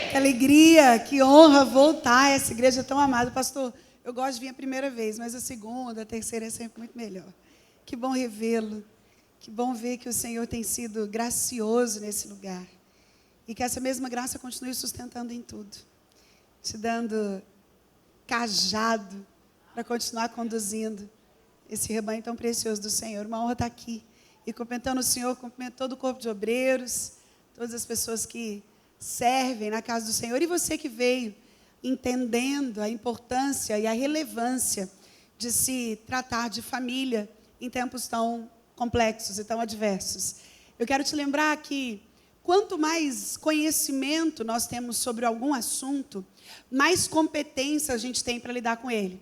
Que alegria, que honra voltar a essa igreja tão amada. Pastor, eu gosto de vir a primeira vez, mas a segunda, a terceira é sempre muito melhor. Que bom revê-lo. Que bom ver que o Senhor tem sido gracioso nesse lugar. E que essa mesma graça continue sustentando em tudo. Te dando cajado para continuar conduzindo esse rebanho tão precioso do Senhor. Uma honra estar aqui. E cumprimentando o Senhor, cumprimento todo o corpo de obreiros, todas as pessoas que servem na casa do Senhor. E você que veio entendendo a importância e a relevância de se tratar de família em tempos tão complexos e tão adversos. Eu quero te lembrar que quanto mais conhecimento nós temos sobre algum assunto, mais competência a gente tem para lidar com ele.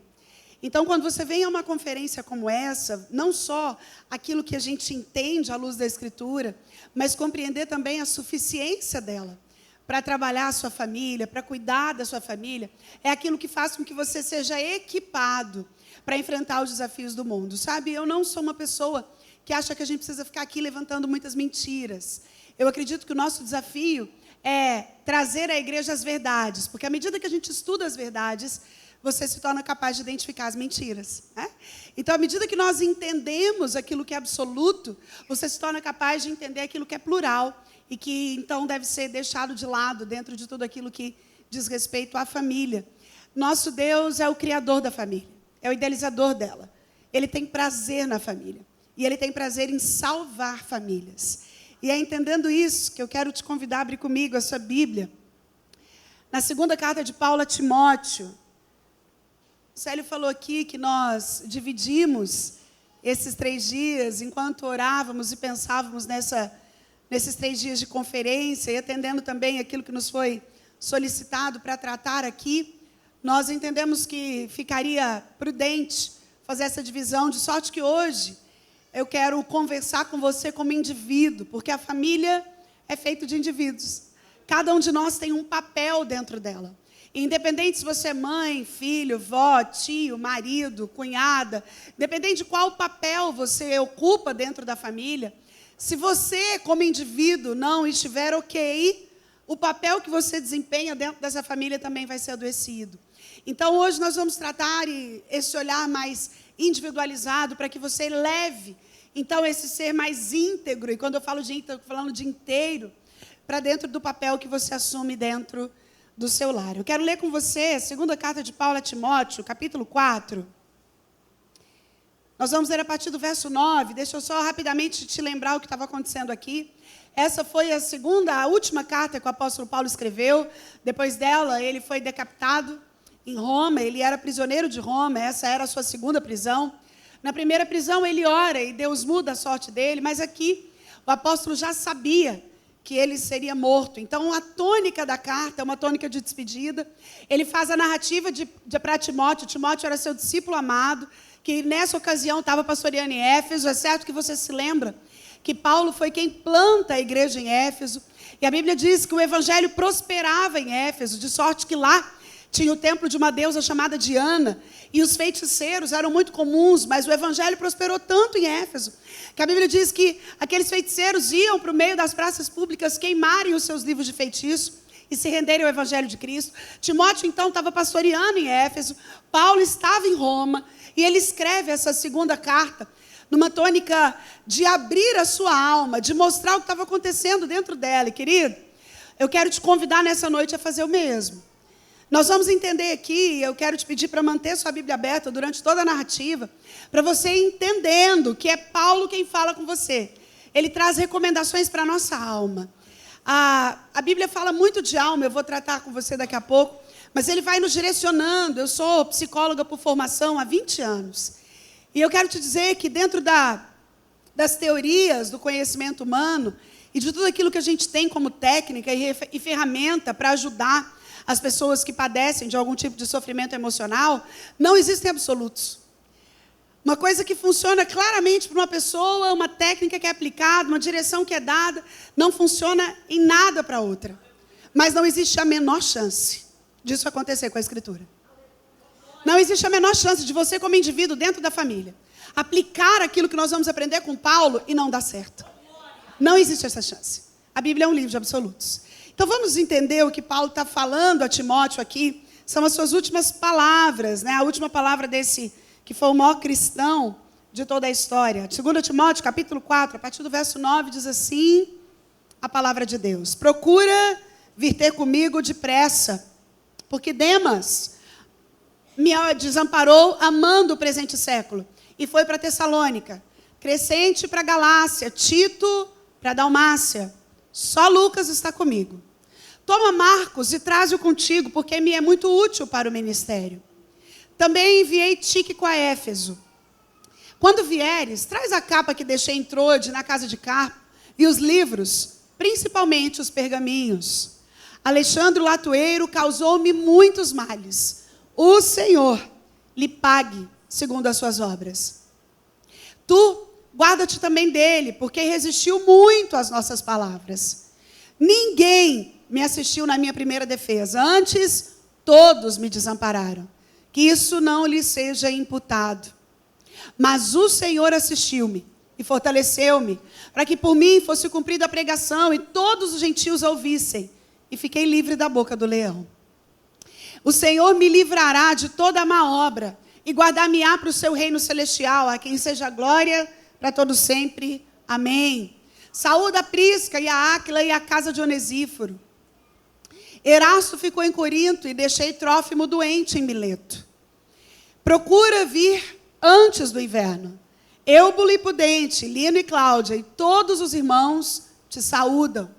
Então, quando você vem a uma conferência como essa, não só aquilo que a gente entende à luz da Escritura, mas compreender também a suficiência dela para trabalhar a sua família, para cuidar da sua família, é aquilo que faz com que você seja equipado para enfrentar os desafios do mundo. Sabe, eu não sou uma pessoa que acha que a gente precisa ficar aqui levantando muitas mentiras. Eu acredito que o nosso desafio é trazer à igreja as verdades, porque à medida que a gente estuda as verdades, você se torna capaz de identificar as mentiras, né? Então, à medida que nós entendemos aquilo que é absoluto, você se torna capaz de entender aquilo que é plural e que, então, deve ser deixado de lado dentro de tudo aquilo que diz respeito à família. Nosso Deus é o criador da família, é o idealizador dela. Ele tem prazer na família e Ele tem prazer em salvar famílias. E é entendendo isso que eu quero te convidar a abrir comigo a sua Bíblia. Na segunda carta de Paulo a Timóteo, o Célio falou aqui que nós dividimos esses 3 dias, enquanto orávamos e pensávamos nesses 3 dias de conferência, e atendendo também aquilo que nos foi solicitado para tratar aqui, nós entendemos que ficaria prudente fazer essa divisão, de sorte que hoje eu quero conversar com você como indivíduo, porque a família é feita de indivíduos. Cada um de nós tem um papel dentro dela. Independente se você é mãe, filho, vó, tio, marido, cunhada, independente de qual papel você ocupa dentro da família, se você, como indivíduo, não estiver ok, o papel que você desempenha dentro dessa família também vai ser adoecido. Então, hoje nós vamos tratar esse olhar mais individualizado para que você leve, então, esse ser mais íntegro, e quando eu falo de íntegro, estou falando de inteiro, para dentro do papel que você assume dentro do seu lar. Eu quero ler com você a segunda carta de Paulo a Timóteo, capítulo 4. Nós vamos ler a partir do verso 9. Deixa eu só rapidamente te lembrar o que estava acontecendo aqui. Essa foi a última carta que o apóstolo Paulo escreveu. Depois dela, ele foi decapitado em Roma. Ele era prisioneiro de Roma. Essa era a sua segunda prisão. Na primeira prisão, ele ora e Deus muda a sorte dele. Mas aqui, o apóstolo já sabia que ele seria morto. Então, a tônica da carta é uma tônica de despedida. Ele faz a narrativa para Timóteo. Timóteo era seu discípulo amado, que nessa ocasião estava pastoreando em Éfeso. É certo que você se lembra que Paulo foi quem planta a igreja em Éfeso. E a Bíblia diz que o evangelho prosperava em Éfeso, de sorte que lá tinha o templo de uma deusa chamada Diana, e os feiticeiros eram muito comuns, mas o evangelho prosperou tanto em Éfeso, que a Bíblia diz que aqueles feiticeiros iam para o meio das praças públicas queimarem os seus livros de feitiço e se renderem ao evangelho de Cristo. Timóteo, então, estava pastoreando em Éfeso, Paulo estava em Roma, e ele escreve essa segunda carta numa tônica de abrir a sua alma, de mostrar o que estava acontecendo dentro dela. E, querido, eu quero te convidar nessa noite a fazer o mesmo. Nós vamos entender aqui, eu quero te pedir para manter sua Bíblia aberta durante toda a narrativa, para você ir entendendo que é Paulo quem fala com você. Ele traz recomendações para a nossa alma. A Bíblia fala muito de alma, eu vou tratar com você daqui a pouco, mas ele vai nos direcionando. Eu sou psicóloga por formação há 20 anos. E eu quero te dizer que dentro das teorias do conhecimento humano e de tudo aquilo que a gente tem como técnica e ferramenta para ajudar as pessoas que padecem de algum tipo de sofrimento emocional, não existem absolutos. Uma coisa que funciona claramente para uma pessoa, uma técnica que é aplicada, uma direção que é dada, não funciona em nada para outra. Mas não existe a menor chance disso acontecer com a Escritura. Não existe a menor chance de você, como indivíduo dentro da família, aplicar aquilo que nós vamos aprender com Paulo e não dar certo. Não existe essa chance. A Bíblia é um livro de absolutos. Então vamos entender o que Paulo está falando a Timóteo aqui. São as suas últimas palavras, né? A última palavra desse que foi o maior cristão de toda a história. 2 Timóteo, capítulo 4, a partir do verso 9, diz assim a palavra de Deus: procura vir ter comigo depressa, porque Demas me desamparou amando o presente século e foi para Tessalônica. Crescente para Galácia, Tito para Dalmácia. Só Lucas está comigo. Toma Marcos e traze-o contigo, porque me é muito útil para o ministério. Também enviei Tíquico a Éfeso. Quando vieres, traz a capa que deixei em Trode, na casa de Carpo, e os livros, principalmente os pergaminhos. Alexandre o latoeiro causou-me muitos males. O Senhor lhe pague segundo as suas obras. Tu, guarda-te também dele, porque resistiu muito às nossas palavras. Ninguém me assistiu na minha primeira defesa. Antes, todos me desampararam. Que isso não lhe seja imputado. Mas o Senhor assistiu-me e fortaleceu-me, para que por mim fosse cumprida a pregação e todos os gentios a ouvissem. E fiquei livre da boca do leão. O Senhor me livrará de toda a má obra e guardar-me-á para o seu reino celestial, a quem seja glória para todos sempre. Amém. Saúda a Prisca e a Áquila e a casa de Onesíforo. Erasto ficou em Corinto e deixei Trófimo doente em Mileto. Procura vir antes do inverno. Eubulo e Pudente, Lino e Cláudia e todos os irmãos te saúdam.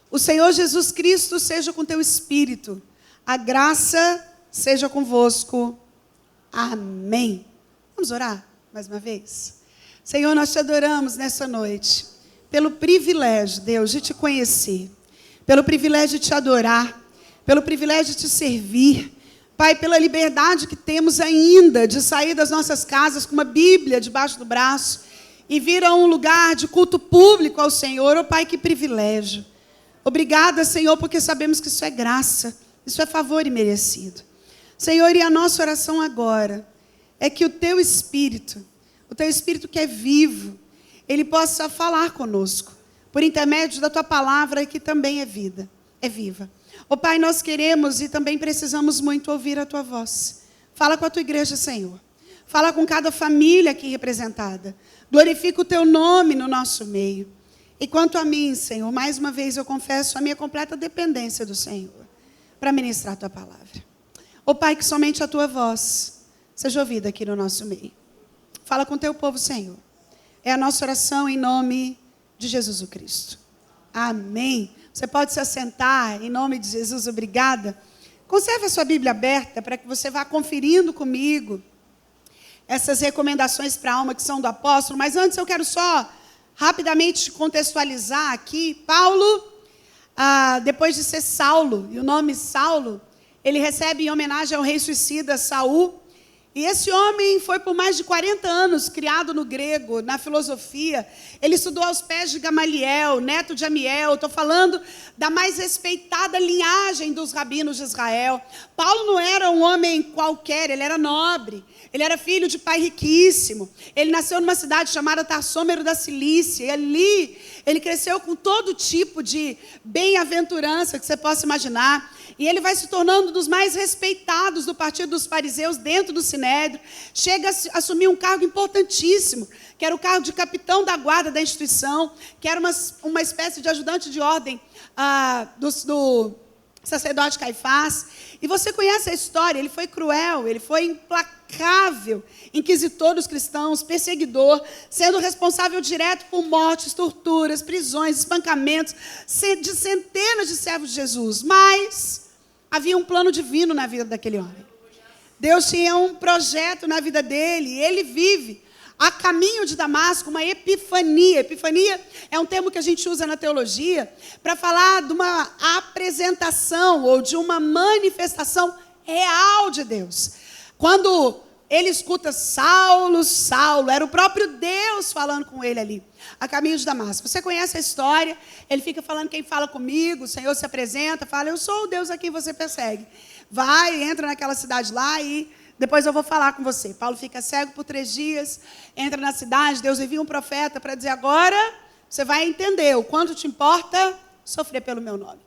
O Senhor Jesus Cristo seja com teu espírito. A graça seja convosco. Amém. Vamos orar mais uma vez? Senhor, nós te adoramos nessa noite, pelo privilégio, Deus, de te conhecer, pelo privilégio de te adorar, pelo privilégio de te servir. Pai, pela liberdade que temos ainda de sair das nossas casas com uma Bíblia debaixo do braço e vir a um lugar de culto público ao Senhor. Oh, Pai, que privilégio. Obrigada, Senhor, porque sabemos que isso é graça, isso é favor imerecido. Senhor, e a nossa oração agora é que o teu Espírito que é vivo, ele possa falar conosco, por intermédio da tua palavra, que também é vida, é viva. Ó Pai, nós queremos e também precisamos muito ouvir a tua voz. Fala com a tua igreja, Senhor. Fala com cada família aqui representada. Glorifica o teu nome no nosso meio. E quanto a mim, Senhor, mais uma vez eu confesso a minha completa dependência do Senhor para ministrar a tua palavra. Ó Pai, que somente a tua voz seja ouvida aqui no nosso meio. Fala com o teu povo, Senhor. É a nossa oração em nome de Jesus o Cristo. Amém. Você pode se assentar, em nome de Jesus, obrigada. Conserve a sua Bíblia aberta para que você vá conferindo comigo essas recomendações para a alma que são do apóstolo. Mas antes eu quero só rapidamente contextualizar aqui. Paulo, depois de ser Saulo, e o nome Saulo, ele recebe em homenagem ao rei suicida Saul. E esse homem foi por mais de 40 anos criado no grego, na filosofia. Ele estudou aos pés de Gamaliel, neto de Amiel. Estou falando da mais respeitada linhagem dos rabinos de Israel. Paulo não era um homem qualquer, ele era nobre. Ele era filho de pai riquíssimo. Ele nasceu numa cidade chamada Tarsômero da Cilícia. E ali ele cresceu com todo tipo de bem-aventurança que você possa imaginar. E ele vai se tornando um dos mais respeitados do partido dos fariseus dentro do Sinédrio. Chega a assumir um cargo importantíssimo, que era o cargo de capitão da guarda da instituição, que era uma espécie de ajudante de ordem do sacerdote Caifás. E você conhece a história, ele foi cruel, ele foi implacável, inquisitor dos cristãos, perseguidor, sendo responsável direto por mortes, torturas, prisões, espancamentos de centenas de servos de Jesus. Mas havia um plano divino na vida daquele homem. Deus tinha um projeto na vida dele, e ele vive a caminho de Damasco uma epifania. Epifania é um termo que a gente usa na teologia para falar de uma apresentação ou de uma manifestação real de Deus. Quando ele escuta Saulo, Saulo, era o próprio Deus falando com ele ali, a caminho de Damasco. Você conhece a história, ele fica falando: quem fala comigo, o Senhor se apresenta, fala: eu sou o Deus a quem você persegue. Vai, entra naquela cidade lá e depois eu vou falar com você. Paulo fica cego por 3 dias, entra na cidade, Deus envia um profeta para dizer: agora você vai entender o quanto te importa sofrer pelo meu nome.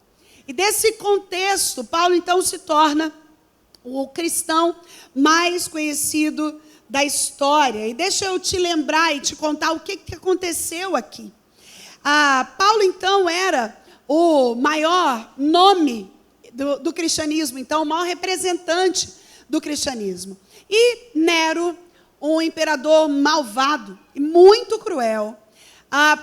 E desse contexto, Paulo então se torna o cristão mais conhecido da história. E deixa eu te lembrar e te contar o que aconteceu aqui. Paulo então era o maior nome do cristianismo, então o maior representante do cristianismo. E Nero, um imperador malvado e muito cruel,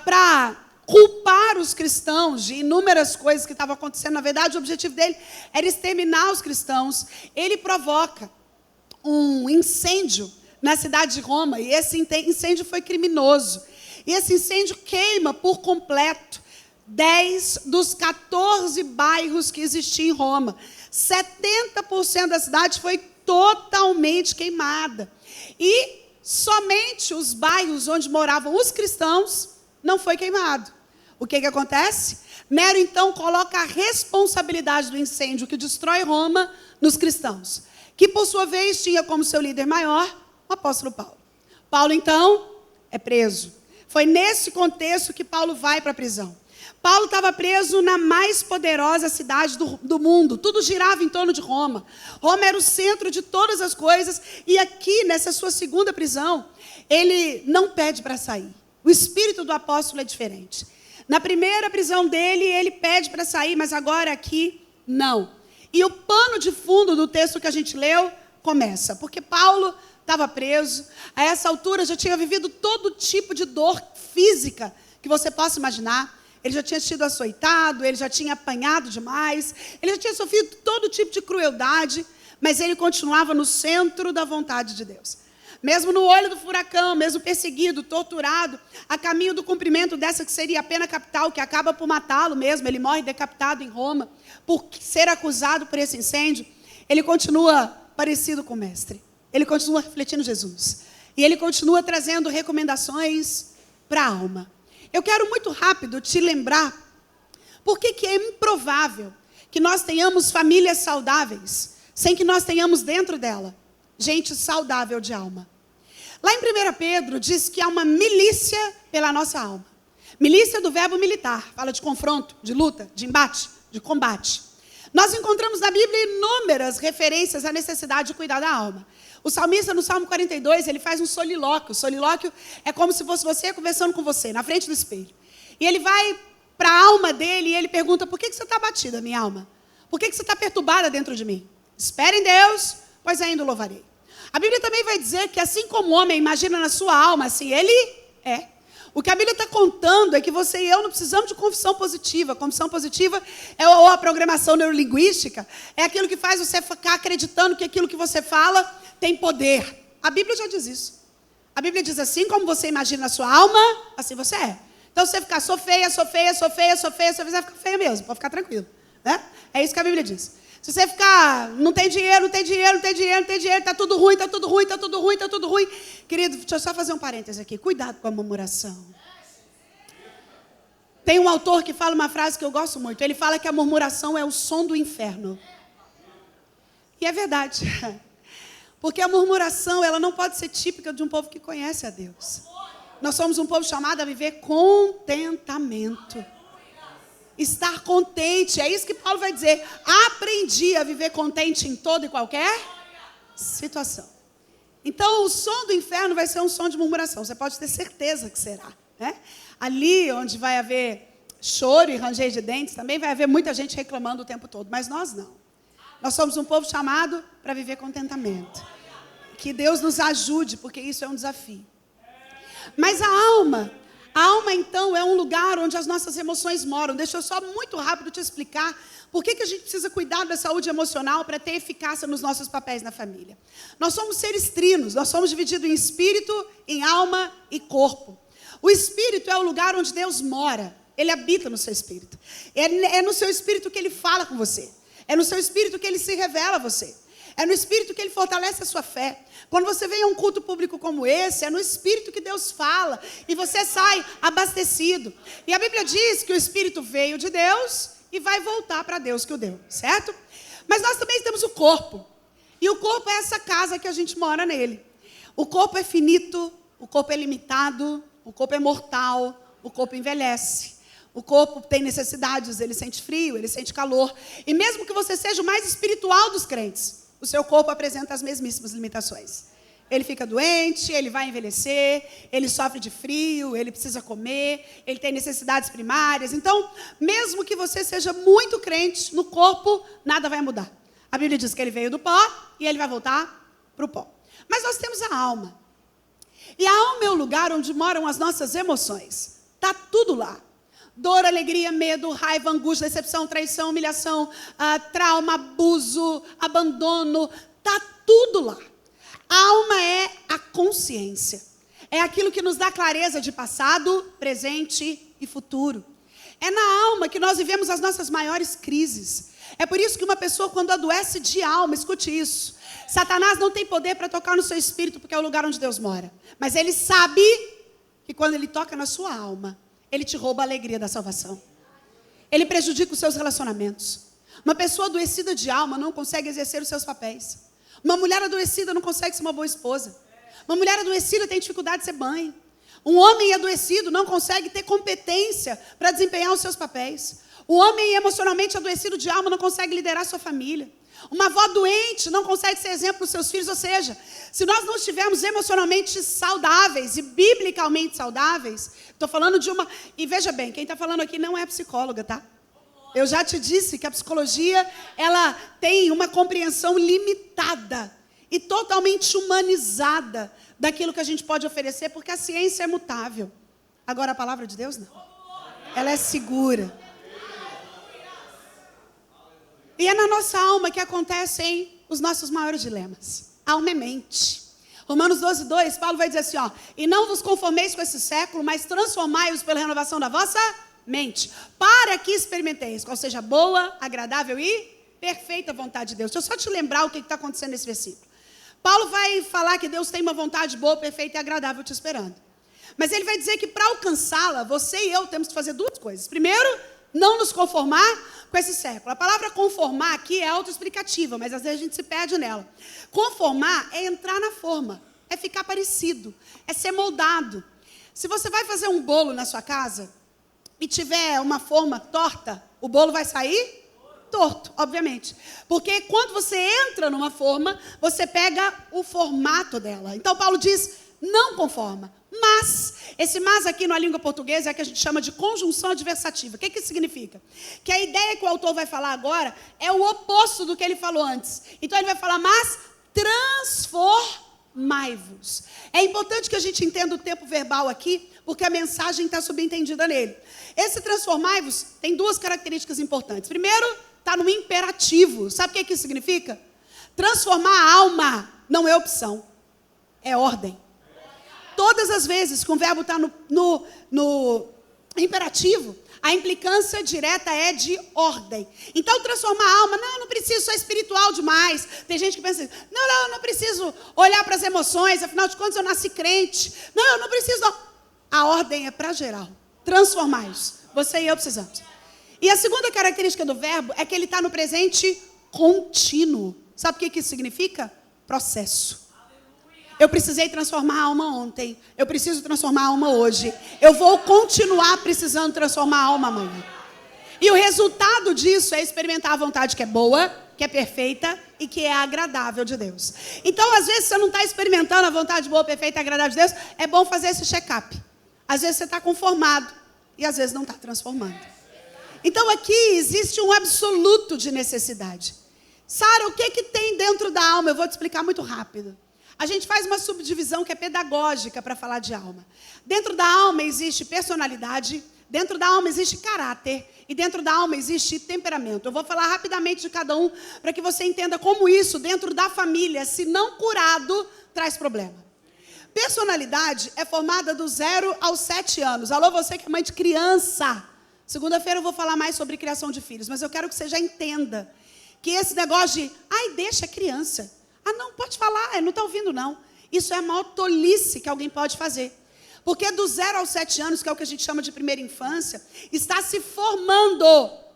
para culpar os cristãos de inúmeras coisas que estavam acontecendo. Na verdade, o objetivo dele era exterminar os cristãos. Ele provoca um incêndio na cidade de Roma, e esse incêndio foi criminoso. E esse incêndio queima por completo 10 dos 14 bairros que existiam em Roma. 70% da cidade foi totalmente queimada. E somente os bairros onde moravam os cristãos não foi queimado. O que acontece? Nero, então, coloca a responsabilidade do incêndio que destrói Roma nos cristãos, que, por sua vez, tinha como seu líder maior o apóstolo Paulo. Paulo, então, é preso. Foi nesse contexto que Paulo vai para a prisão. Paulo estava preso na mais poderosa cidade do mundo. Tudo girava em torno de Roma. Roma era o centro de todas as coisas. E aqui, nessa sua segunda prisão, ele não pede para sair. O espírito do apóstolo é diferente. Na primeira prisão dele, ele pede para sair, mas agora aqui, não. E o pano de fundo do texto que a gente leu começa. Porque Paulo estava preso. A essa altura, já tinha vivido todo tipo de dor física que você possa imaginar. Ele já tinha sido açoitado, ele já tinha apanhado demais, ele já tinha sofrido todo tipo de crueldade, mas ele continuava no centro da vontade de Deus. Mesmo no olho do furacão, mesmo perseguido, torturado, a caminho do cumprimento dessa que seria a pena capital, que acaba por matá-lo mesmo, ele morre decapitado em Roma, por ser acusado por esse incêndio, ele continua parecido com o mestre. Ele continua refletindo Jesus. E ele continua trazendo recomendações para a alma. Eu quero muito rápido te lembrar por que é improvável que nós tenhamos famílias saudáveis, sem que nós tenhamos dentro dela gente saudável de alma. Lá em 1 Pedro diz que há uma milícia pela nossa alma. Milícia do verbo militar, fala de confronto, de luta, de embate, de combate. Nós encontramos na Bíblia inúmeras referências à necessidade de cuidar da alma. O salmista, no Salmo 42, ele faz um solilóquio. O solilóquio é como se fosse você conversando com você, na frente do espelho. E ele vai para a alma dele e ele pergunta: por que você está abatida, minha alma? Por que você está perturbada dentro de mim? Espere em Deus, pois ainda o louvarei. A Bíblia também vai dizer que assim como o homem imagina na sua alma, assim ele é. O que a Bíblia está contando é que você e eu não precisamos de confissão positiva. Confissão positiva ou a programação neurolinguística é aquilo que faz você ficar acreditando que aquilo que você fala tem poder. A Bíblia já diz isso. A Bíblia diz assim, como você imagina na sua alma, assim você é. Então, se você ficar, sou feia, você vai ficar feia mesmo, pode ficar tranquilo. Né? É isso que a Bíblia diz. Se você ficar, não tem dinheiro, está tudo ruim. Querido, deixa eu só fazer um parêntese aqui. Cuidado com a murmuração. Tem um autor que fala uma frase que eu gosto muito. Ele fala que a murmuração é o som do inferno. E é verdade. Porque a murmuração, ela não pode ser típica de um povo que conhece a Deus. Nós somos um povo chamado a viver contentamento. Estar contente, é isso que Paulo vai dizer. Aprendi a viver contente em toda e qualquer situação. Então, o som do inferno vai ser um som de murmuração. Você pode ter certeza que será. Né? Ali onde vai haver choro e ranger de dentes, também vai haver muita gente reclamando o tempo todo. Mas nós não. Nós somos um povo chamado para viver contentamento. Que Deus nos ajude, porque isso é um desafio. Mas a alma, então, é um lugar onde as nossas emoções moram. Deixa eu só muito rápido te explicar por que a gente precisa cuidar da saúde emocional para ter eficácia nos nossos papéis na família. Nós somos seres trinos, nós somos divididos em espírito, em alma e corpo. O espírito é o lugar onde Deus mora. Ele habita no seu espírito. É no seu espírito que Ele fala com você. É no seu espírito que Ele se revela a você. É no espírito que Ele fortalece a sua fé. Quando você vem a um culto público como esse, é no espírito que Deus fala. E você sai abastecido. E a Bíblia diz que o espírito veio de Deus e vai voltar para Deus que o deu, certo? Mas nós também temos o corpo. E o corpo é essa casa que a gente mora nele. O corpo é finito, o corpo é limitado, o corpo é mortal, o corpo envelhece. O corpo tem necessidades, ele sente frio, ele sente calor. E mesmo que você seja o mais espiritual dos crentes, o seu corpo apresenta as mesmíssimas limitações. Ele fica doente, ele vai envelhecer, ele sofre de frio, ele precisa comer, ele tem necessidades primárias. Então, mesmo que você seja muito crente, no corpo nada vai mudar. A Bíblia diz que ele veio do pó e ele vai voltar para o pó. Mas nós temos a alma. E a alma é o lugar onde moram as nossas emoções. Está tudo lá. Dor, alegria, medo, raiva, angústia, decepção, traição, humilhação, trauma, abuso, abandono. Está tudo lá. A alma é a consciência. É aquilo que nos dá clareza de passado, presente e futuro. É na alma que nós vivemos as nossas maiores crises. É por isso que uma pessoa, quando adoece de alma, escute isso, Satanás não tem poder para tocar no seu espírito, porque é o lugar onde Deus mora. Mas ele sabe que quando ele toca na sua alma, ele te rouba a alegria da salvação. Ele prejudica os seus relacionamentos. Uma pessoa adoecida de alma não consegue exercer os seus papéis. Uma mulher adoecida não consegue ser uma boa esposa. Uma mulher adoecida tem dificuldade de ser mãe. Um homem adoecido não consegue ter competência para desempenhar os seus papéis. O homem emocionalmente adoecido de alma não consegue liderar sua família. Uma avó doente não consegue ser exemplo para os seus filhos. Ou seja, se nós não estivermos emocionalmente saudáveis e biblicamente saudáveis, estou falando de uma... E veja bem, quem está falando aqui não é psicóloga, tá? Eu já te disse que a psicologia, ela tem uma compreensão limitada e totalmente humanizada daquilo que a gente pode oferecer, porque a ciência é mutável. Agora, a palavra de Deus, não. Ela é segura. E é na nossa alma que acontecem os nossos maiores dilemas. Alma é mente. Romanos 12:2, Paulo vai dizer assim, ó, e não vos conformeis com esse século, mas transformai-os pela renovação da vossa mente, para que experimenteis qual seja boa, agradável e perfeita vontade de Deus. Deixa eu só te lembrar o que está acontecendo nesse versículo. Paulo vai falar que Deus tem uma vontade boa, perfeita e agradável te esperando. Mas ele vai dizer que para alcançá-la, você e eu temos que fazer duas coisas. Primeiro, não nos conformar com esse século. A palavra conformar aqui é autoexplicativa, mas às vezes a gente se perde nela. Conformar é entrar na forma, é ficar parecido, é ser moldado. Se você vai fazer um bolo na sua casa e tiver uma forma torta, o bolo vai sair torto, obviamente. Porque quando você entra numa forma, você pega o formato dela. Então Paulo diz, não conforma. Mas, esse mas aqui na língua portuguesa é que a gente chama de conjunção adversativa. O que isso significa? Que a ideia que o autor vai falar agora é o oposto do que ele falou antes. Então ele vai falar, mas transformai-vos. É importante que a gente entenda o tempo verbal aqui, porque a mensagem está subentendida nele. Esse transformai-vos tem duas características importantes. Primeiro, está no imperativo. Sabe o que isso significa? Transformar a alma não é opção, é ordem. Todas as vezes que um verbo está no imperativo, a implicância direta é de ordem. Então, transformar a alma, não preciso ser espiritual demais. Tem gente que pensa assim, não preciso olhar para as emoções, afinal de contas eu nasci crente. Não, não preciso não. A ordem é para geral. Transformai-os. Você e eu precisamos. E a segunda característica do verbo é que ele está no presente contínuo. Sabe o que isso significa? Processo. Eu precisei transformar a alma ontem. Eu preciso transformar a alma hoje. Eu vou continuar precisando transformar a alma amanhã. E o resultado disso é experimentar a vontade que é boa, que é perfeita e que é agradável de Deus. Então, às vezes, você não está experimentando a vontade boa, perfeita e agradável de Deus, é bom fazer esse check-up. Às vezes você está conformado e às vezes não está transformando. Então, aqui existe um absoluto de necessidade. Sara, o que tem dentro da alma? Eu vou te explicar muito rápido. A gente faz uma subdivisão que é pedagógica para falar de alma. Dentro da alma existe personalidade, dentro da alma existe caráter e dentro da alma existe temperamento. Eu vou falar rapidamente de cada um para que você entenda como isso, dentro da família, se não curado, traz problema. Personalidade é formada do 0 aos 7 anos. Alô, você que é mãe de criança. Segunda-feira eu vou falar mais sobre criação de filhos, mas eu quero que você já entenda que esse negócio de, deixa a criança. Não, pode falar, não está ouvindo não. Isso é a maior tolice que alguém pode fazer. Porque do 0 aos 7 anos, que é o que a gente chama de primeira infância, está se formando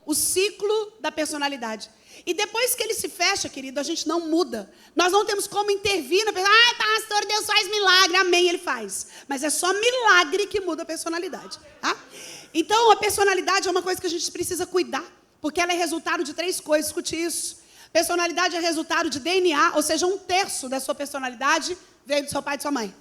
o ciclo da personalidade. E depois que ele se fecha, querido, a gente não muda. Nós não temos como intervir na pessoa. Pastor, Deus faz milagre. Amém, ele faz. Mas é só milagre que muda a personalidade. Tá? Então, a personalidade é uma coisa que a gente precisa cuidar, porque ela é resultado de 3 coisas. Escute isso. Personalidade é resultado de DNA, ou seja, 1/3 da sua personalidade veio do seu pai e de sua mãe.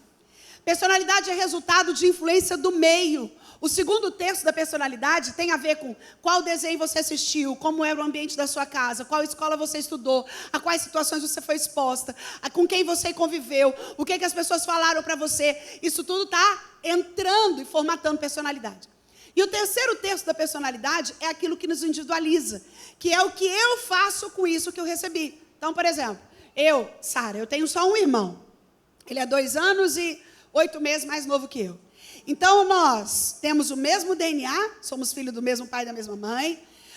Personalidade é resultado de influência do meio. O 2/3 da personalidade tem a ver com qual desenho você assistiu, como era o ambiente da sua casa, qual escola você estudou, a quais situações você foi exposta, com quem você conviveu, o que as pessoas falaram para você. Isso tudo está entrando e formatando personalidade. E o 3/3 da personalidade é aquilo que nos individualiza, que é o que eu faço com isso que eu recebi. Então, por exemplo, Sara, eu tenho só um irmão. Ele é 2 anos e 8 meses mais novo que eu. Então, nós temos o mesmo DNA, somos filhos do mesmo pai e da mesma mãe.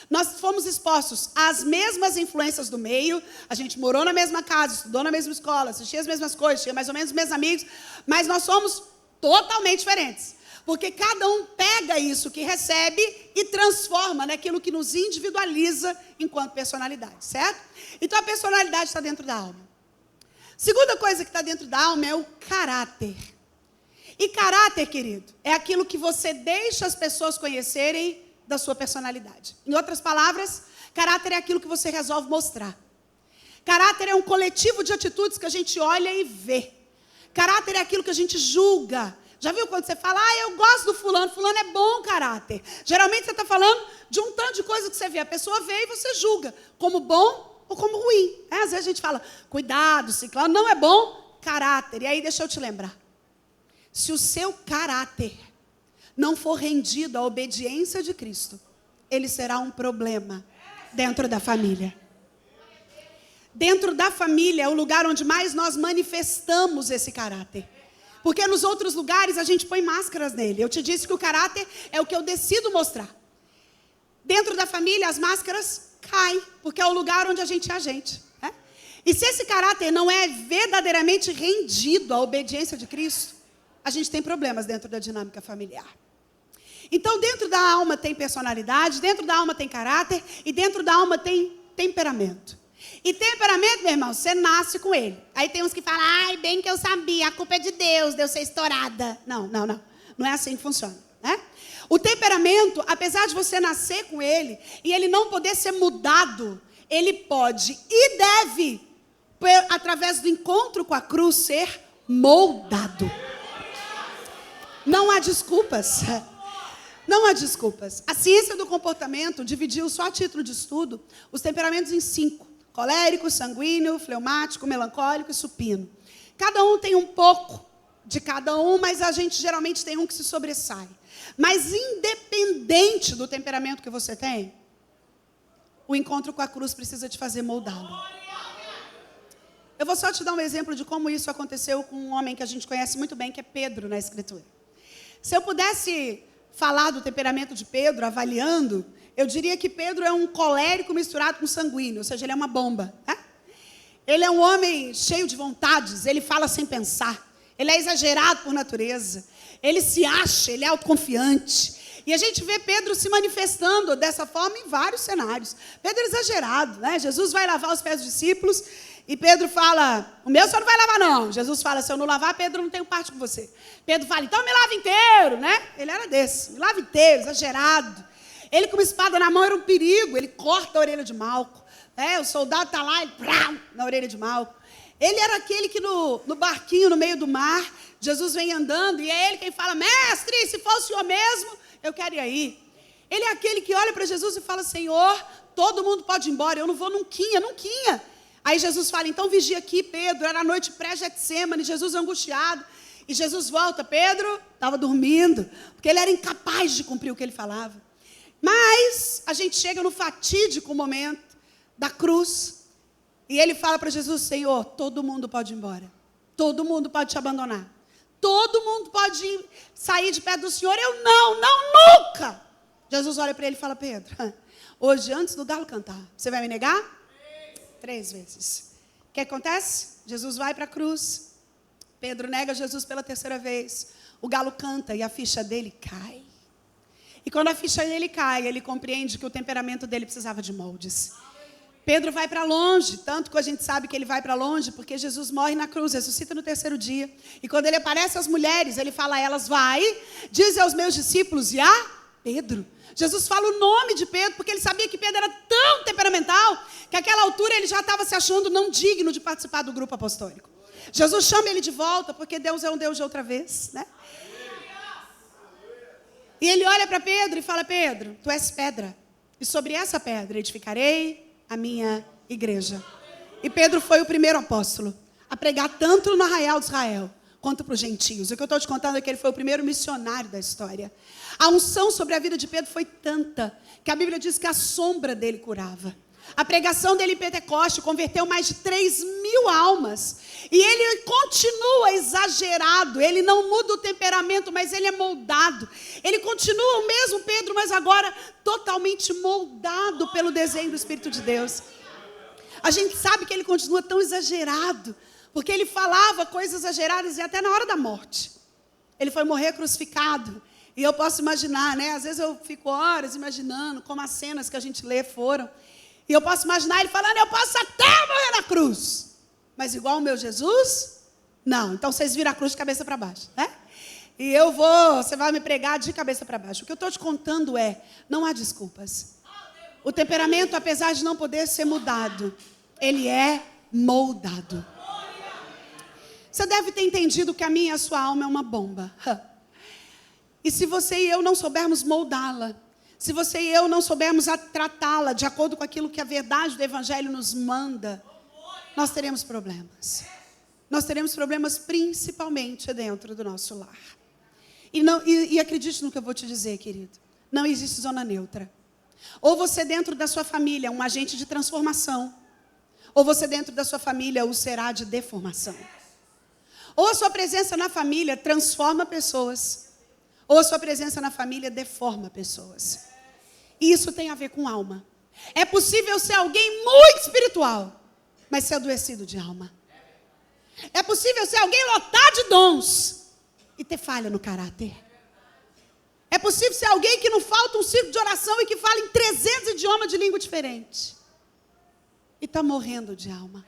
Nós fomos expostos às mesmas influências do meio. A gente morou na mesma casa, estudou na mesma escola, assistia as mesmas coisas, tinha mais ou menos os mesmos amigos. Mas nós somos totalmente diferentes. Porque cada um pega isso que recebe e transforma naquilo que nos individualiza enquanto personalidade, certo? Então, a personalidade está dentro da alma. Segunda coisa que está dentro da alma é o caráter. E caráter, querido, é aquilo que você deixa as pessoas conhecerem da sua personalidade. Em outras palavras, caráter é aquilo que você resolve mostrar. Caráter é um coletivo de atitudes que a gente olha e vê. Caráter é aquilo que a gente julga. Já viu quando você fala, eu gosto do fulano é bom caráter. Geralmente você está falando de um tanto de coisa que você vê. A pessoa vê e você julga como bom ou como ruim. Às vezes a gente fala, cuidado, ciclano, não é bom, caráter. E aí deixa eu te lembrar. Se o seu caráter não for rendido à obediência de Cristo, ele será um problema dentro da família. Dentro da família é o lugar onde mais nós manifestamos esse caráter. Porque nos outros lugares a gente põe máscaras nele. Eu te disse que o caráter é o que eu decido mostrar. Dentro da família as máscaras caem, porque é o lugar onde a gente é a gente. Né? E se esse caráter não é verdadeiramente rendido à obediência de Cristo, a gente tem problemas dentro da dinâmica familiar. Então, dentro da alma tem personalidade, dentro da alma tem caráter e dentro da alma tem temperamento. E temperamento, meu irmão, você nasce com ele. Aí tem uns que falam, bem que eu sabia, a culpa é de Deus ser estourada. Não. Não é assim que funciona, né? O temperamento, apesar de você nascer com ele e ele não poder ser mudado, ele pode e deve, através do encontro com a cruz, ser moldado. Não há desculpas. Não há desculpas. A ciência do comportamento dividiu, só a título de estudo, os temperamentos em 5. Colérico, sanguíneo, fleumático, melancólico e supino. Cada um tem um pouco de cada um, mas a gente geralmente tem um que se sobressai. Mas independente do temperamento que você tem, o encontro com a cruz precisa te fazer moldá-lo. Eu vou só te dar um exemplo de como isso aconteceu com um homem que a gente conhece muito bem, que é Pedro na Escritura. Se eu pudesse falar do temperamento de Pedro, avaliando, eu diria que Pedro é um colérico misturado com sanguíneo, ou seja, ele é uma bomba. Né? Ele é um homem cheio de vontades, ele fala sem pensar, ele é exagerado por natureza, ele se acha, ele é autoconfiante. E a gente vê Pedro se manifestando dessa forma em vários cenários. Pedro é exagerado, né? Jesus vai lavar os pés dos discípulos e Pedro fala, o meu senhor não vai lavar não. Jesus fala, se eu não lavar, Pedro, não tenho parte com você. Pedro fala, então me lava inteiro, né? Ele era desse, me lava inteiro, exagerado. Ele com uma espada na mão era um perigo, ele corta a orelha de Malco. O soldado está lá, ele na orelha de Malco. Ele era aquele que no barquinho, no meio do mar, Jesus vem andando e é ele quem fala, mestre, se for o senhor mesmo, eu quero ir aí. Ele é aquele que olha para Jesus e fala, Senhor, todo mundo pode ir embora, eu não vou nunca. Aí Jesus fala, então vigia aqui, Pedro, era a noite pré-Getsêmani, Jesus angustiado. E Jesus volta, Pedro estava dormindo, porque ele era incapaz de cumprir o que ele falava. Mas a gente chega no fatídico momento da cruz e ele fala para Jesus, Senhor, todo mundo pode ir embora, todo mundo pode te abandonar, todo mundo pode sair de perto do Senhor, eu não, nunca. Jesus olha para ele e fala, Pedro, hoje antes do galo cantar, você vai me negar? 3 vezes. O que acontece? Jesus vai para a cruz, Pedro nega Jesus pela 3ª vez, o galo canta e a ficha dele cai. E quando a ficha dele cai, ele compreende que o temperamento dele precisava de moldes. Pedro vai para longe, tanto que a gente sabe que ele vai para longe, porque Jesus morre na cruz, ressuscita no 3º dia. E quando ele aparece às mulheres, ele fala a elas, vai, diz aos meus discípulos e a Pedro. Jesus fala o nome de Pedro, porque ele sabia que Pedro era tão temperamental, que àquela altura ele já estava se achando não digno de participar do grupo apostólico. Jesus chama ele de volta, porque Deus é um Deus de outra vez, né? E ele olha para Pedro e fala: Pedro, tu és pedra, e sobre essa pedra edificarei a minha igreja. E Pedro foi o primeiro apóstolo a pregar tanto no arraial de Israel, quanto para os gentios. O que eu estou te contando é que ele foi o primeiro missionário da história. A unção sobre a vida de Pedro foi tanta, que a Bíblia diz que a sombra dele curava. A pregação dele em Pentecoste converteu mais de 3.000 almas. E ele continua exagerado, ele não muda o temperamento, mas ele é moldado. Ele continua o mesmo Pedro, mas agora totalmente moldado pelo desenho do Espírito de Deus. A gente sabe que ele continua tão exagerado, porque ele falava coisas exageradas e até na hora da morte. Ele foi morrer crucificado. E eu posso imaginar, né? Às vezes eu fico horas imaginando como as cenas que a gente lê foram. E eu posso imaginar ele falando: eu posso até morrer na cruz, mas igual o meu Jesus? Não. Então vocês viram a cruz de cabeça para baixo, né? E você vai me pregar de cabeça para baixo. O que eu estou te contando é: não há desculpas. O temperamento, apesar de não poder ser mudado, ele é moldado. Você deve ter entendido que a minha e a sua alma é uma bomba. E se você e eu não soubermos moldá-la, se você e eu não soubermos tratá-la de acordo com aquilo que a verdade do Evangelho nos manda, nós teremos problemas. Nós teremos problemas principalmente dentro do nosso lar. E acredite no que eu vou te dizer, querido. Não existe zona neutra. Ou você dentro da sua família é um agente de transformação, ou você dentro da sua família o será de deformação. Ou a sua presença na família transforma pessoas, ou a sua presença na família deforma pessoas. E isso tem a ver com alma. É possível ser alguém muito espiritual, mas ser adoecido de alma. É possível ser alguém lotado de dons e ter falha no caráter. É possível ser alguém que não falta um círculo de oração e que fala em 300 idiomas de língua diferente. E está morrendo de alma.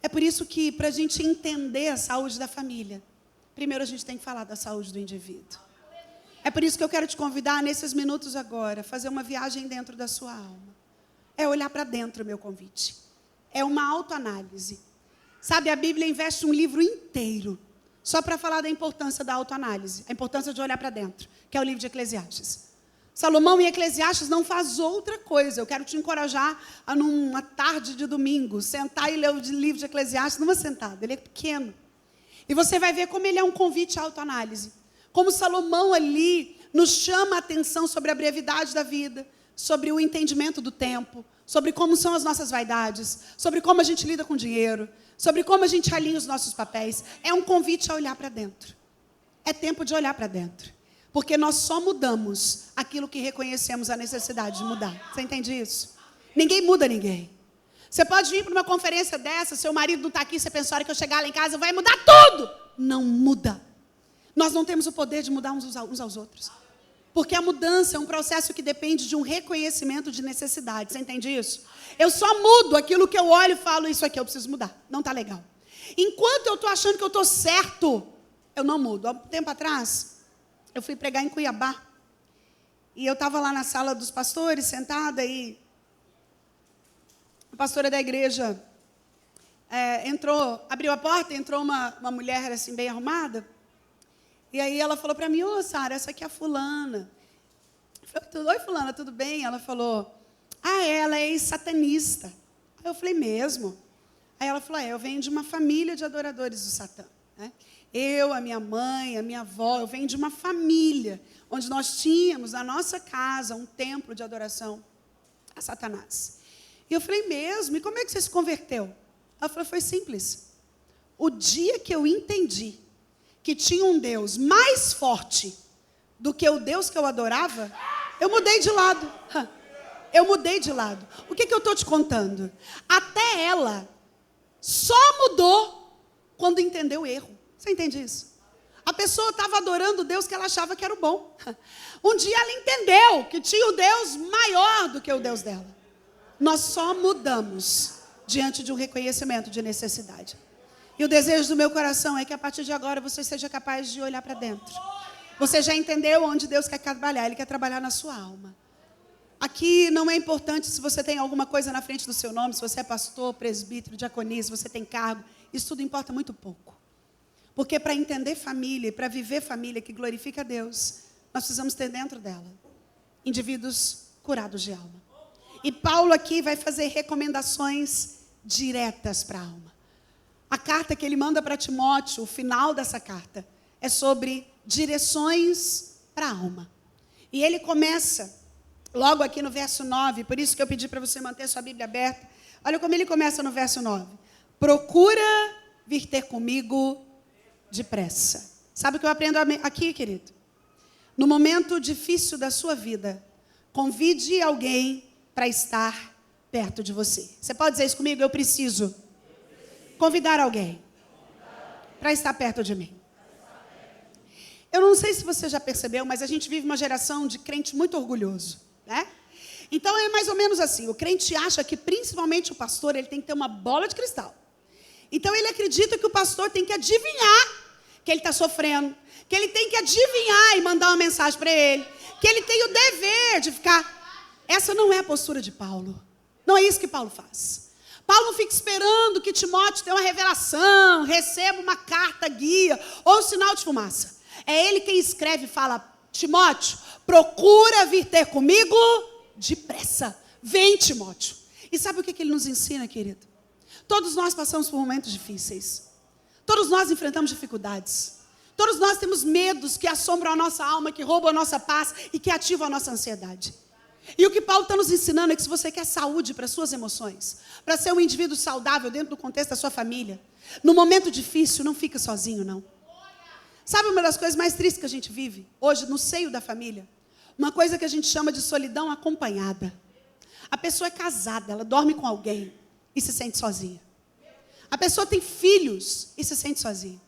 É por isso que, para a gente entender a saúde da família, primeiro a gente tem que falar da saúde do indivíduo. É por isso que eu quero te convidar, nesses minutos agora, a fazer uma viagem dentro da sua alma. É olhar para dentro, meu convite. É uma autoanálise. Sabe, a Bíblia investe um livro inteiro só para falar da importância da autoanálise, a importância de olhar para dentro, que é o livro de Eclesiastes. Salomão em Eclesiastes não faz outra coisa. Eu quero te encorajar a, numa tarde de domingo, sentar e ler o livro de Eclesiastes numa sentada. Ele é pequeno. E você vai ver como ele é um convite à autoanálise. Como Salomão ali nos chama a atenção sobre a brevidade da vida, sobre o entendimento do tempo, sobre como são as nossas vaidades, sobre como a gente lida com o dinheiro, sobre como a gente alinha os nossos papéis. É um convite a olhar para dentro. É tempo de olhar para dentro. Porque nós só mudamos aquilo que reconhecemos a necessidade de mudar. Você entende isso? Ninguém muda ninguém. Você pode vir para uma conferência dessa, seu marido não está aqui, você pensa, a hora que eu chegar lá em casa, vai mudar tudo. Não muda. Nós não temos o poder de mudar uns aos outros. Porque a mudança é um processo que depende de um reconhecimento de necessidade. Você entende isso? Eu só mudo aquilo que eu olho e falo: isso aqui eu preciso mudar. Não está legal. Enquanto eu estou achando que eu estou certo, eu não mudo. Há um tempo atrás, eu fui pregar em Cuiabá. E eu estava lá na sala dos pastores, sentada, e a pastora da igreja abriu a porta, entrou uma mulher assim, bem arrumada. E aí ela falou para mim: ô, Sara, essa aqui é a fulana. Eu falei: oi, fulana, tudo bem? Ela falou: ela é satanista. Aí eu falei: mesmo? Aí ela falou: eu venho de uma família de adoradores do Satã, né? Eu, a minha mãe, a minha avó, eu venho de uma família onde nós tínhamos na nossa casa um templo de adoração a Satanás. E eu falei: mesmo? E como é que você se converteu? Ela falou: foi simples. O dia que eu entendi que tinha um Deus mais forte do que o Deus que eu adorava, eu mudei de lado. Eu mudei de lado. O que eu estou te contando? Até ela só mudou quando entendeu o erro. Você entende isso? A pessoa estava adorando o Deus que ela achava que era o bom. Um dia ela entendeu que tinha o Deus maior do que o Deus dela. Nós só mudamos diante de um reconhecimento de necessidade. E o desejo do meu coração é que a partir de agora você seja capaz de olhar para dentro. Você já entendeu onde Deus quer trabalhar? Ele quer trabalhar na sua alma. Aqui não é importante se você tem alguma coisa na frente do seu nome, se você é pastor, presbítero, diaconia, se você tem cargo. Isso tudo importa muito pouco. Porque para entender família, para viver família que glorifica a Deus, nós precisamos ter dentro dela indivíduos curados de alma. E Paulo aqui vai fazer recomendações diretas para a alma. A carta que ele manda para Timóteo, o final dessa carta, é sobre direções para a alma. E ele começa logo aqui no verso 9, por isso que eu pedi para você manter sua Bíblia aberta. Olha como ele começa no verso 9. Procura vir ter comigo depressa. Sabe o que eu aprendo aqui, querido? No momento difícil da sua vida, convide alguém para estar perto de você. Você pode dizer isso comigo? Eu preciso convidar alguém para estar perto de mim. Eu não sei se você já percebeu, mas a gente vive uma geração de crente muito orgulhoso, né? Então é mais ou menos assim, o crente acha que principalmente o pastor, ele tem que ter uma bola de cristal. Então ele acredita que o pastor tem que adivinhar que ele está sofrendo, que ele tem que adivinhar e mandar uma mensagem para ele, que ele tem o dever de ficar... Essa não é a postura de Paulo. Não é isso que Paulo faz. Paulo não fica esperando que Timóteo tenha uma revelação, receba uma carta guia ou um sinal de fumaça. É ele quem escreve e fala: Timóteo, procura vir ter comigo depressa. Vem, Timóteo. E sabe o que ele nos ensina, querido? Todos nós passamos por momentos difíceis. Todos nós enfrentamos dificuldades. Todos nós temos medos que assombram a nossa alma, que roubam a nossa paz e que ativam a nossa ansiedade. E o que Paulo está nos ensinando é que se você quer saúde para suas emoções, para ser um indivíduo saudável dentro do contexto da sua família, no momento difícil, não fica sozinho, não. Sabe uma das coisas mais tristes que a gente vive hoje no seio da família? Uma coisa que a gente chama de solidão acompanhada. A pessoa é casada, ela dorme com alguém e se sente sozinha. A pessoa tem filhos e se sente sozinha.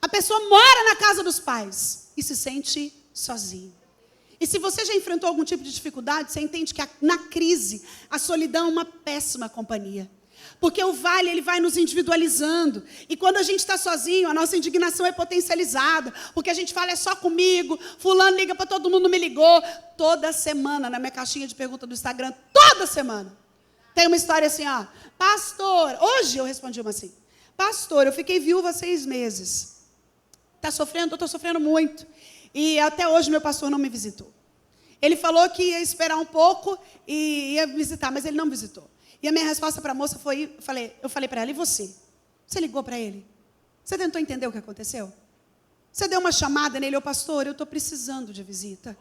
A pessoa mora na casa dos pais e se sente sozinha. E se você já enfrentou algum tipo de dificuldade, você entende que na crise a solidão é uma péssima companhia. Porque o vale, ele vai nos individualizando. E quando a gente está sozinho, a nossa indignação é potencializada. Porque a gente fala, é só comigo. Fulano liga para todo mundo, não me ligou. Toda semana, na minha caixinha de pergunta do Instagram, toda semana, tem uma história assim, ó. Pastor, hoje eu respondi uma assim. Pastor, eu fiquei viúva há 6 meses. Está sofrendo? Eu estou sofrendo muito. E até hoje meu pastor não me visitou. Ele falou que ia esperar um pouco e ia visitar, mas ele não me visitou. E a minha resposta para a moça foi, eu falei para ela, e você? Você ligou para ele? Você tentou entender o que aconteceu? Você deu uma chamada nele, pastor, eu estou precisando de visita.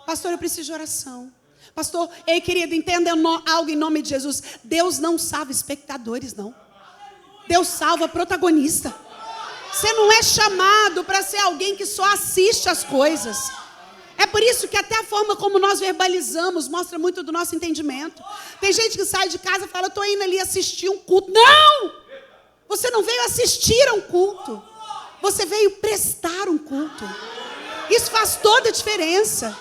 Pastor, eu preciso de oração. Pastor, ei querido, entenda algo em nome de Jesus. Deus não salva espectadores, não. Deus salva protagonista. Você não é chamado para ser alguém que só assiste as coisas. É por isso que até a forma como nós verbalizamos mostra muito do nosso entendimento. Tem gente que sai de casa e fala, eu estou indo ali assistir um culto. Não! Você não veio assistir a um culto. Você veio prestar um culto. Isso faz toda a diferença.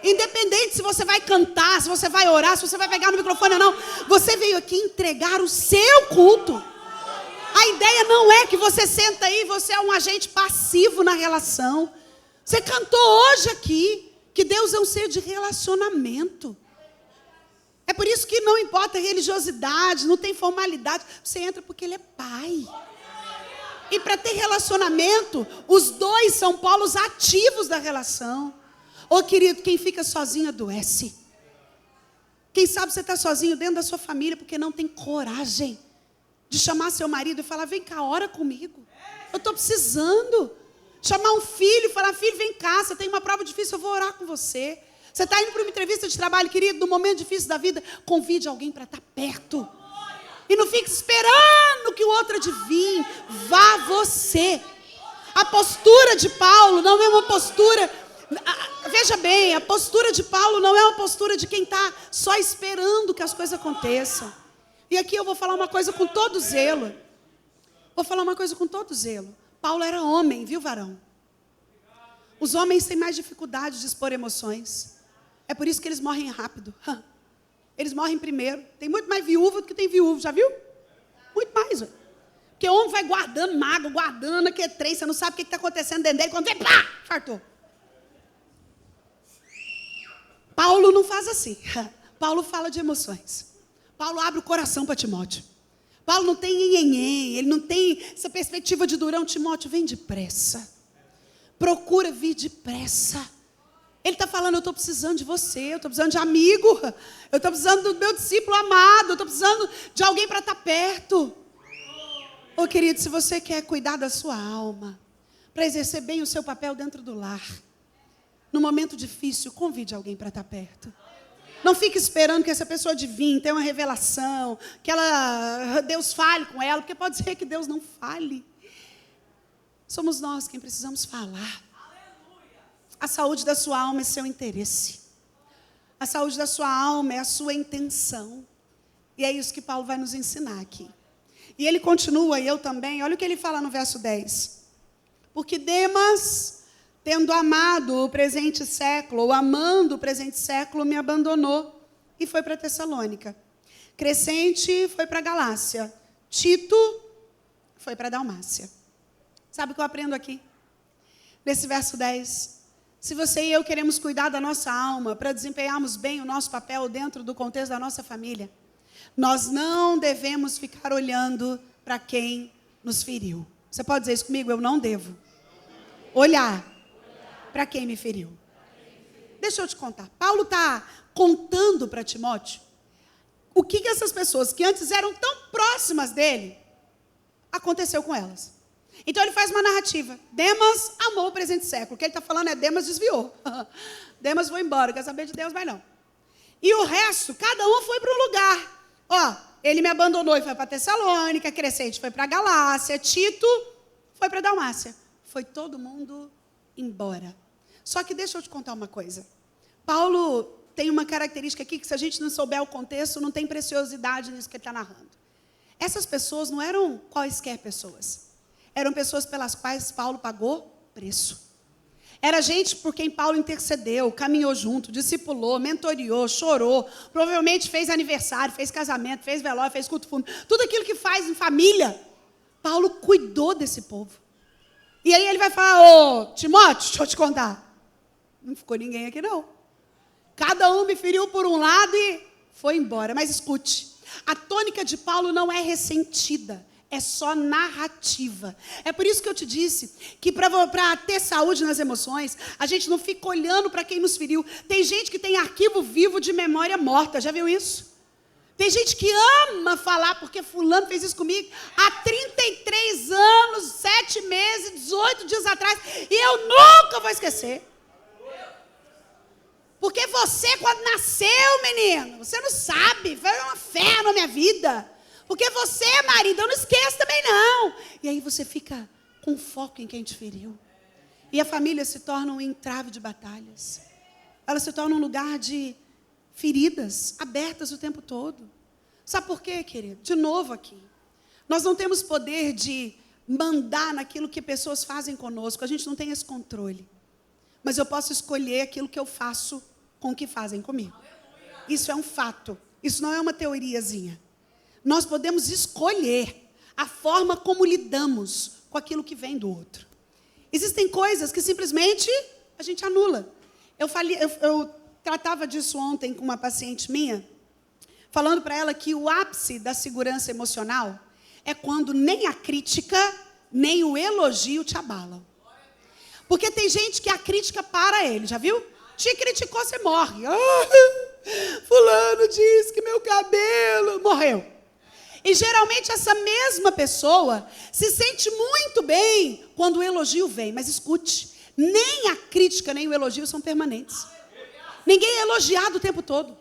Independente se você vai cantar, se você vai orar, se você vai pegar no microfone ou não. Você veio aqui entregar o seu culto. A ideia não é que você senta aí e você é um agente passivo na relação. Você cantou hoje aqui que Deus é um ser de relacionamento. É por isso que não importa a religiosidade, não tem formalidade. Você entra porque Ele é Pai. E para ter relacionamento, os dois são polos ativos da relação. Ô querido, quem fica sozinho adoece. Quem sabe você está sozinho dentro da sua família porque não tem coragem de chamar seu marido e falar, vem cá, ora comigo. Eu estou precisando. Chamar um filho e falar, filho, vem cá, você tem uma prova difícil, eu vou orar com você. Você está indo para uma entrevista de trabalho, querido, no momento difícil da vida, convide alguém para estar perto. E não fique esperando que o outro adivinhe. Vá você. A postura de Paulo não é uma postura... Veja bem, a postura de Paulo não é uma postura de quem está só esperando que as coisas aconteçam. E aqui eu vou falar uma coisa com todo zelo. Paulo era homem, viu, varão? Os homens têm mais dificuldade de expor emoções. É por isso que eles morrem rápido. Eles morrem primeiro. Tem muito mais viúva do que tem viúvo, já viu? Muito mais. Ó. Porque o homem vai guardando mágoa, guardando aquele trem, você não sabe o que está acontecendo dentro dele. Quando vem, pá, fartou. Paulo não faz assim. Paulo fala de emoções. Paulo abre o coração para Timóteo. Paulo não tem nhenhenhen, ele não tem essa perspectiva de durão. Timóteo, vem depressa. Procura vir depressa. Ele está falando, eu estou precisando de você, eu estou precisando de amigo, eu estou precisando do meu discípulo amado, eu estou precisando de alguém para estar perto. Ô querido, se você quer cuidar da sua alma, para exercer bem o seu papel dentro do lar, no momento difícil, convide alguém para estar perto. Não fique esperando que essa pessoa adivinhe, tenha uma revelação, que Deus fale com ela, porque pode ser que Deus não fale. Somos nós quem precisamos falar. A saúde da sua alma é seu interesse. A saúde da sua alma é a sua intenção. E é isso que Paulo vai nos ensinar aqui. E ele continua, e eu também, olha o que ele fala no verso 10. Porque Demas, tendo amado o presente século, ou amando o presente século, me abandonou e foi para Tessalônica. Crescente foi para Galácia. Tito foi para Dalmácia. Sabe o que eu aprendo aqui? Nesse verso 10. Se você e eu queremos cuidar da nossa alma, para desempenharmos bem o nosso papel dentro do contexto da nossa família, nós não devemos ficar olhando para quem nos feriu. Você pode dizer isso comigo? Eu não devo olhar para quem me feriu. Deixa eu te contar. Paulo está contando para Timóteo o que essas pessoas que antes eram tão próximas dele, aconteceu com elas. Então ele faz uma narrativa. Demas amou o presente século. O que ele está falando é Demas desviou. Demas foi embora, quer saber de Deus, mas não. E o resto, cada um foi para um lugar. Ó, ele me abandonou e foi para Tessalônica, Crescente foi para Galácia, Tito foi para Dalmácia. Foi todo mundo embora. Só que deixa eu te contar uma coisa. Paulo tem uma característica aqui que, se a gente não souber o contexto, não tem preciosidade nisso que ele está narrando. Essas pessoas não eram quaisquer pessoas. Eram pessoas pelas quais Paulo pagou preço. Era gente por quem Paulo intercedeu, caminhou junto, discipulou, mentoriou, chorou, provavelmente fez aniversário, fez casamento, fez velório, fez culto fúnebre. Tudo aquilo que faz em família, Paulo cuidou desse povo. E aí ele vai falar, ô Timóteo, deixa eu te contar. Não ficou ninguém aqui não. Cada um me feriu por um lado e foi embora. Mas escute, a tônica de Paulo não é ressentida. É só narrativa. É por isso que eu te disse que para ter saúde nas emoções, a gente não fica olhando para quem nos feriu. Tem gente que tem arquivo vivo de memória morta. Já viu isso? Tem gente que ama falar porque fulano fez isso comigo há 33 anos, 7 meses, 18 dias atrás. E eu nunca vou esquecer. Porque você, quando nasceu, menino, você não sabe. Foi uma fé na minha vida. Porque você, marido, eu não esqueço também não. E aí você fica com foco em quem te feriu. E a família se torna um entrave de batalhas. Ela se torna um lugar de feridas abertas o tempo todo. Sabe por quê, querido? De novo aqui. Nós não temos poder de mandar naquilo que pessoas fazem conosco. A gente não tem esse controle. Mas eu posso escolher aquilo que eu faço com o que fazem comigo. Isso é um fato. Isso não é uma teoriazinha. Nós podemos escolher a forma como lidamos com aquilo que vem do outro. Existem coisas que simplesmente a gente anula. Eu tratava disso ontem com uma paciente minha, falando para ela que o ápice da segurança emocional é quando nem a crítica, nem o elogio te abalam. Porque tem gente que a crítica para ele, já viu? Te criticou, você morre. Fulano disse que meu cabelo morreu. E geralmente essa mesma pessoa se sente muito bem quando o elogio vem. Mas escute, nem a crítica nem o elogio são permanentes. Ninguém é elogiado o tempo todo.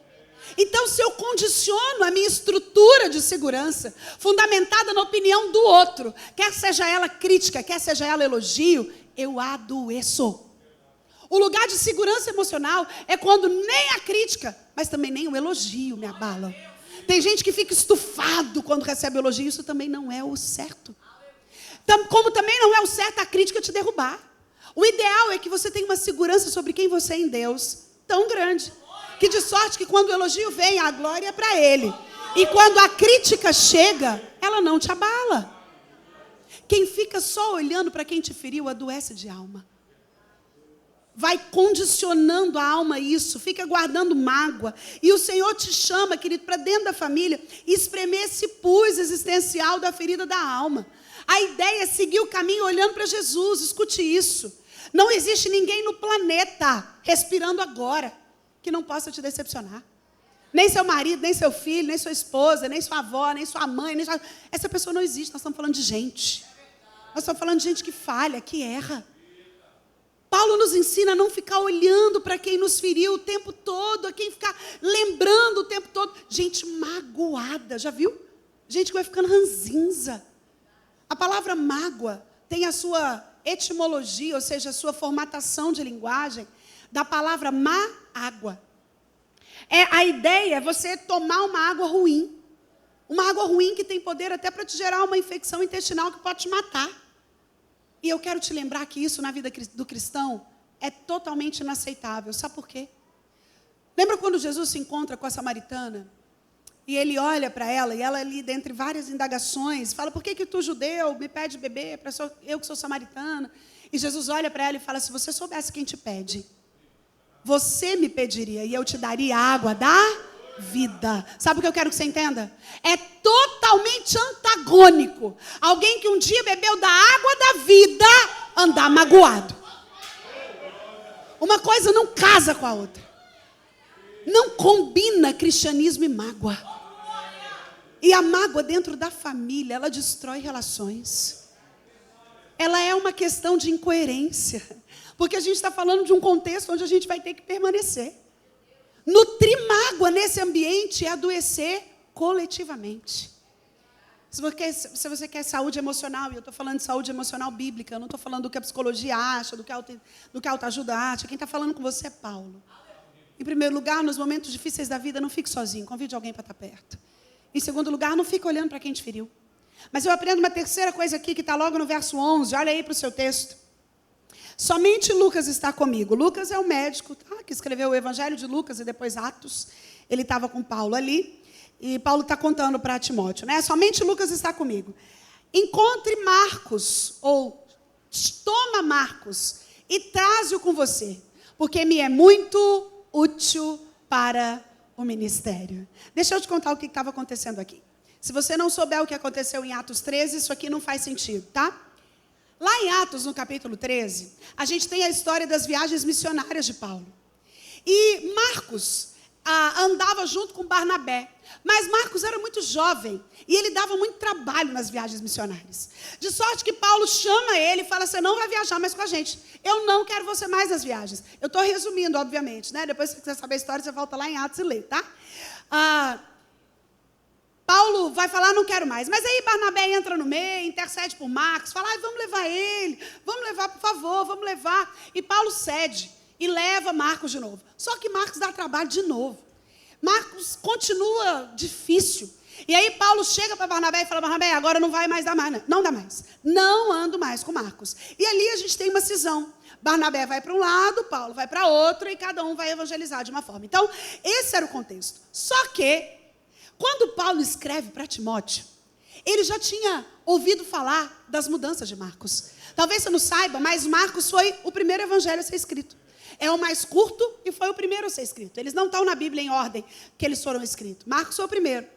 Então, se eu condiciono a minha estrutura de segurança, fundamentada na opinião do outro, quer seja ela crítica, quer seja ela elogio, eu adoeço. O lugar de segurança emocional é quando nem a crítica, mas também nem o elogio me abalam. Tem gente que fica estufado quando recebe elogio. Isso também não é o certo. Como também não é o certo a crítica te derrubar. O ideal é que você tenha uma segurança sobre quem você é em Deus tão grande, que de sorte que quando o elogio vem, a glória é para Ele. E quando a crítica chega, ela não te abala. Quem fica só olhando para quem te feriu, adoece de alma. vai condicionando a alma a isso, fica guardando mágoa. E o Senhor te chama, querido, para dentro da família, espremer esse pus existencial da ferida da alma. A ideia é seguir o caminho olhando para Jesus, escute isso. Não existe ninguém no planeta, respirando agora, que não possa te decepcionar. Nem seu marido, nem seu filho, nem sua esposa, nem sua avó, nem sua mãe. Essa pessoa não existe, nós estamos falando de gente. Nós estamos falando de gente que falha, que erra. Paulo nos ensina a não ficar olhando para quem nos feriu o tempo todo, a quem ficar lembrando o tempo todo. Gente magoada, já viu? Gente que vai ficando ranzinza. A palavra mágoa tem a sua etimologia, ou seja, a sua formatação de linguagem, da palavra má-água. A ideia é você tomar uma água ruim. Uma água ruim que tem poder até para te gerar uma infecção intestinal que pode te matar. E eu quero te lembrar que isso na vida do cristão é totalmente inaceitável. Sabe por quê? Lembra quando Jesus se encontra com a samaritana? E ele olha para ela, e ela ali, dentre várias indagações, fala, por que tu, judeu, me pede beber, eu que sou samaritana? E Jesus olha para ela e fala, se você soubesse quem te pede, você me pediria, e eu te daria a água da vida. Sabe o que eu quero que você entenda? É totalmente antagônico. Alguém que um dia bebeu da água da vida, andar magoado. Uma coisa não casa com a outra. Não combina cristianismo e mágoa. E a mágoa dentro da família, ela destrói relações. Ela é uma questão de incoerência. Porque a gente está falando de um contexto onde a gente vai ter que permanecer. Nutrir mágoa nesse ambiente é adoecer coletivamente. Se você quer saúde emocional, e eu estou falando de saúde emocional bíblica, eu não estou falando do que a psicologia acha, do que a autoajuda acha, quem está falando com você é Paulo. Em primeiro lugar, nos momentos difíceis da vida, não fique sozinho, convide alguém para estar perto. Em segundo lugar, não fique olhando para quem te feriu. Mas eu aprendo uma terceira coisa aqui, que está logo no verso 11, olha aí para o seu texto. Somente Lucas está comigo. Lucas é o médico, tá, que escreveu o Evangelho de Lucas e depois Atos. Ele estava com Paulo ali. E Paulo está contando para Timóteo, né? Somente Lucas está comigo. Encontre Marcos, ou toma Marcos, e traze-o com você, porque me é muito útil para o ministério. Deixa eu te contar o que estava acontecendo aqui. Se você não souber o que aconteceu em Atos 13, isso aqui não faz sentido, tá? Lá em Atos, no capítulo 13, a gente tem a história das viagens missionárias de Paulo. E Marcos andava junto com Barnabé. Mas Marcos era muito jovem e ele dava muito trabalho nas viagens missionárias. De sorte que Paulo chama ele e fala, você não vai viajar mais com a gente. Eu não quero você mais nas viagens. Eu estou resumindo, obviamente, né? Depois, se você quiser saber a história, você volta lá em Atos e lê, tá? Paulo vai falar, não quero mais. Mas aí Barnabé entra no meio, intercede por Marcos, fala, vamos levar ele, vamos levar, por favor, vamos levar. E Paulo cede e leva Marcos de novo. Só que Marcos dá trabalho de novo. Marcos continua difícil. E aí Paulo chega para Barnabé e fala, Barnabé, agora não vai mais dar mais, não dá mais. Não ando mais com Marcos. E ali a gente tem uma cisão. Barnabé vai para um lado, Paulo vai para outro, e cada um vai evangelizar de uma forma. Então, esse era o contexto. Só que, quando Paulo escreve para Timóteo, ele já tinha ouvido falar das mudanças de Marcos. Talvez você não saiba, mas Marcos foi o primeiro evangelho a ser escrito. É o mais curto e foi o primeiro a ser escrito. Eles não estão na Bíblia em ordem que eles foram escritos. Marcos foi o primeiro.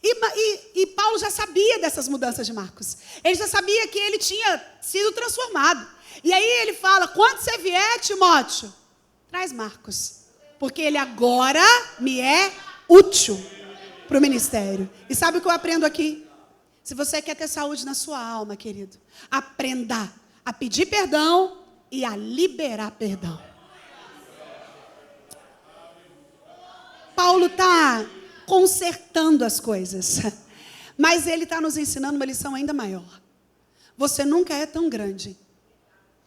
E Paulo já sabia dessas mudanças de Marcos. Ele já sabia que ele tinha sido transformado. E aí ele fala, quando você vier, Timóteo, traz Marcos. Porque ele agora me é útil para o ministério. E sabe o que eu aprendo aqui? Se você quer ter saúde na sua alma, querido, aprenda a pedir perdão e a liberar perdão. Paulo está consertando as coisas, mas ele está nos ensinando uma lição ainda maior. Você nunca é tão grande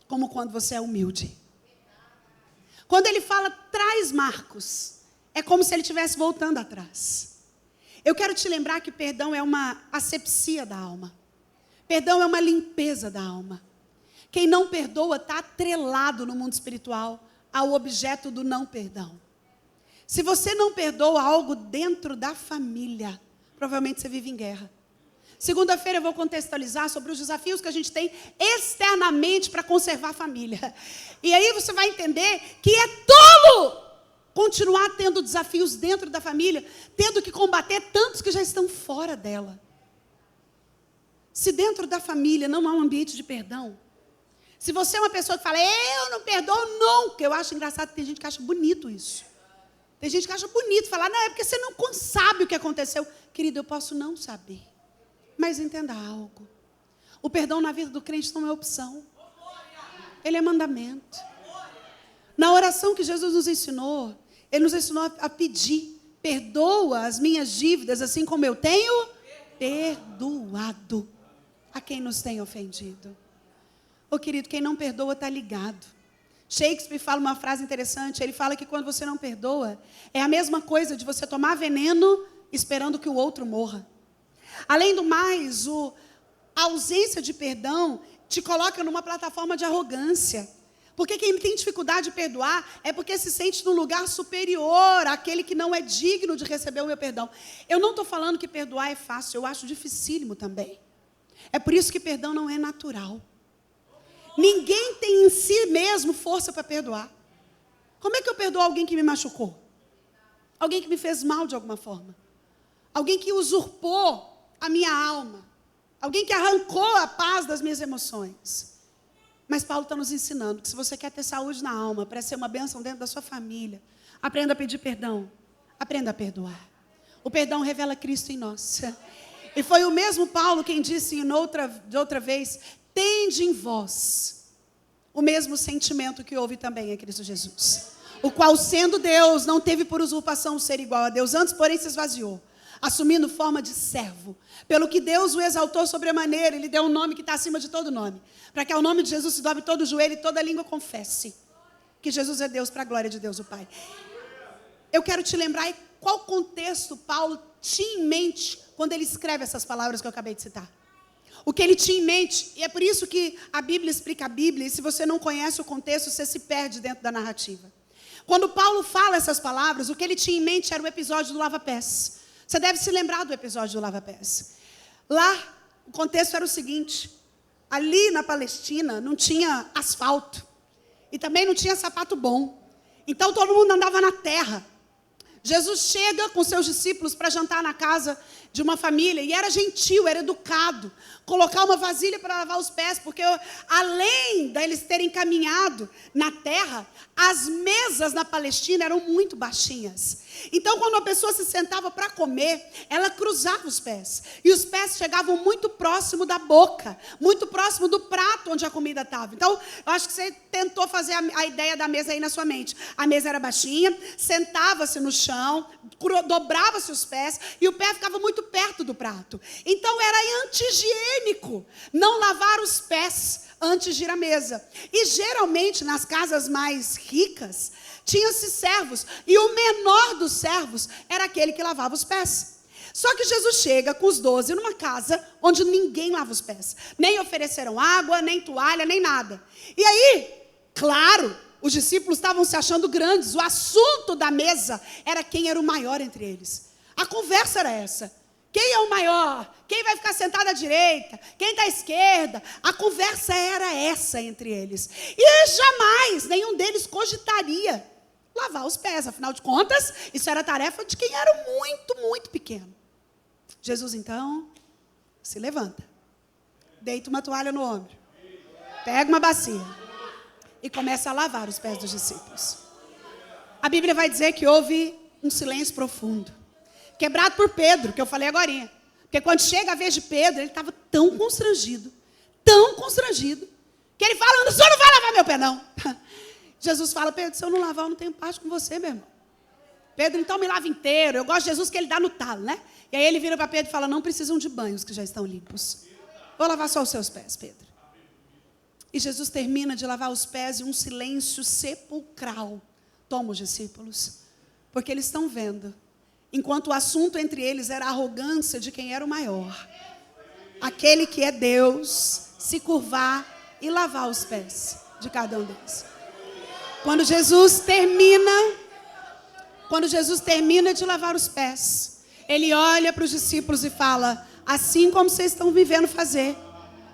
como quando você é humilde. Quando ele fala, traz Marcos, é como se ele estivesse voltando atrás. Eu quero te lembrar que perdão é uma asepsia da alma. Perdão é uma limpeza da alma. Quem não perdoa está atrelado no mundo espiritual ao objeto do não perdão. Se você não perdoa algo dentro da família, provavelmente você vive em guerra. Segunda-feira eu vou contextualizar sobre os desafios que a gente tem externamente para conservar a família. E aí você vai entender que é tolo continuar tendo desafios dentro da família, tendo que combater tantos que já estão fora dela. Se dentro da família não há um ambiente de perdão, se você é uma pessoa que fala, eu não perdoo nunca, eu acho engraçado que tem gente que acha bonito isso. Tem gente que acha bonito falar, não, é porque você não sabe o que aconteceu. Querido, eu posso não saber. Mas entenda algo. O perdão na vida do crente não é opção. Ele é mandamento. Na oração que Jesus nos ensinou, Ele nos ensinou a pedir. Perdoa as minhas dívidas, assim como eu tenho perdoado a quem nos tem ofendido. Ô querido, quem não perdoa está ligado. Shakespeare fala uma frase interessante. Ele fala que quando você não perdoa, é a mesma coisa de você tomar veneno esperando que o outro morra. Além do mais, a ausência de perdão te coloca numa plataforma de arrogância. Porque quem tem dificuldade de perdoar é porque se sente num lugar superior àquele que não é digno de receber o meu perdão. Eu não estou falando que perdoar é fácil, eu acho dificílimo também. É por isso que perdão não é natural. Ninguém tem em si mesmo força para perdoar. Como é que eu perdoo alguém que me machucou? Alguém que me fez mal de alguma forma? Alguém que usurpou a minha alma, alguém que arrancou a paz das minhas emoções. Mas Paulo está nos ensinando que se você quer ter saúde na alma, para ser uma bênção dentro da sua família, aprenda a pedir perdão, aprenda a perdoar. O perdão revela Cristo em nós. E foi o mesmo Paulo quem disse de outra vez, tende em vós o mesmo sentimento que houve também em Cristo Jesus, o qual sendo Deus, não teve por usurpação ser igual a Deus, antes porém se esvaziou, assumindo forma de servo, pelo que Deus o exaltou sobremaneira, Ele deu um nome que está acima de todo nome, para que ao nome de Jesus se dobre todo o joelho e toda língua confesse que Jesus é Deus, para a glória de Deus o Pai. Eu quero te lembrar qual contexto Paulo tinha em mente quando ele escreve essas palavras que eu acabei de citar. O que ele tinha em mente, e é por isso que a Bíblia explica a Bíblia, e se você não conhece o contexto, você se perde dentro da narrativa. Quando Paulo fala essas palavras, o que ele tinha em mente era o episódio do lava-pés. Você deve se lembrar do episódio do lava-pés. Lá, o contexto era o seguinte, ali na Palestina não tinha asfalto, e também não tinha sapato bom, então todo mundo andava na terra. Jesus chega com seus discípulos para jantar na casa de uma família, e era gentil, era educado, colocar uma vasilha para lavar os pés, porque além deles terem caminhado na terra, as mesas na Palestina eram muito baixinhas. Então, quando a pessoa se sentava para comer, ela cruzava os pés, e os pés chegavam muito próximo da boca, muito próximo do prato onde a comida estava. Então, eu acho que você tentou fazer a ideia da mesa aí na sua mente. A mesa era baixinha, sentava-se no chão, dobrava-se os pés, e o pé ficava muito perto do prato. Então, era anti-higiênico não lavar os pés antes de ir à mesa. E geralmente, nas casas mais ricas, tinham-se servos, e o menor dos servos era aquele que lavava os pés. Só que Jesus chega com os 12 numa casa onde ninguém lava os pés. Nem ofereceram água, nem toalha, nem nada. E aí, claro, os discípulos estavam se achando grandes. O assunto da mesa era quem era o maior entre eles. A conversa era essa. Quem é o maior? Quem vai ficar sentado à direita? Quem está à esquerda? A conversa era essa entre eles. E jamais nenhum deles cogitaria lavar os pés. Afinal de contas, isso era tarefa de quem era muito, muito pequeno. Jesus, então, se levanta. Deita uma toalha no ombro. Pega uma bacia. E começa a lavar os pés dos discípulos. A Bíblia vai dizer que houve um silêncio profundo. Quebrado por Pedro, que eu falei agorinha. Porque quando chega a vez de Pedro, ele estava tão constrangido, que ele fala, o senhor não vai lavar meu pé, não. Jesus fala, Pedro, se eu não lavar, eu não tenho parte com você, meu irmão. Pedro, então me lava inteiro. Eu gosto de Jesus que ele dá no talo, né? E aí ele vira para Pedro e fala, não precisam de banhos que já estão limpos. Vou lavar só os seus pés, Pedro. E Jesus termina de lavar os pés e um silêncio sepulcral toma os discípulos. Porque eles estão vendo. Enquanto o assunto entre eles era a arrogância de quem era o maior. Aquele que é Deus, se curvar e lavar os pés de cada um deles. Quando Jesus termina de lavar os pés, ele olha para os discípulos e fala, assim como vocês estão vivendo fazer,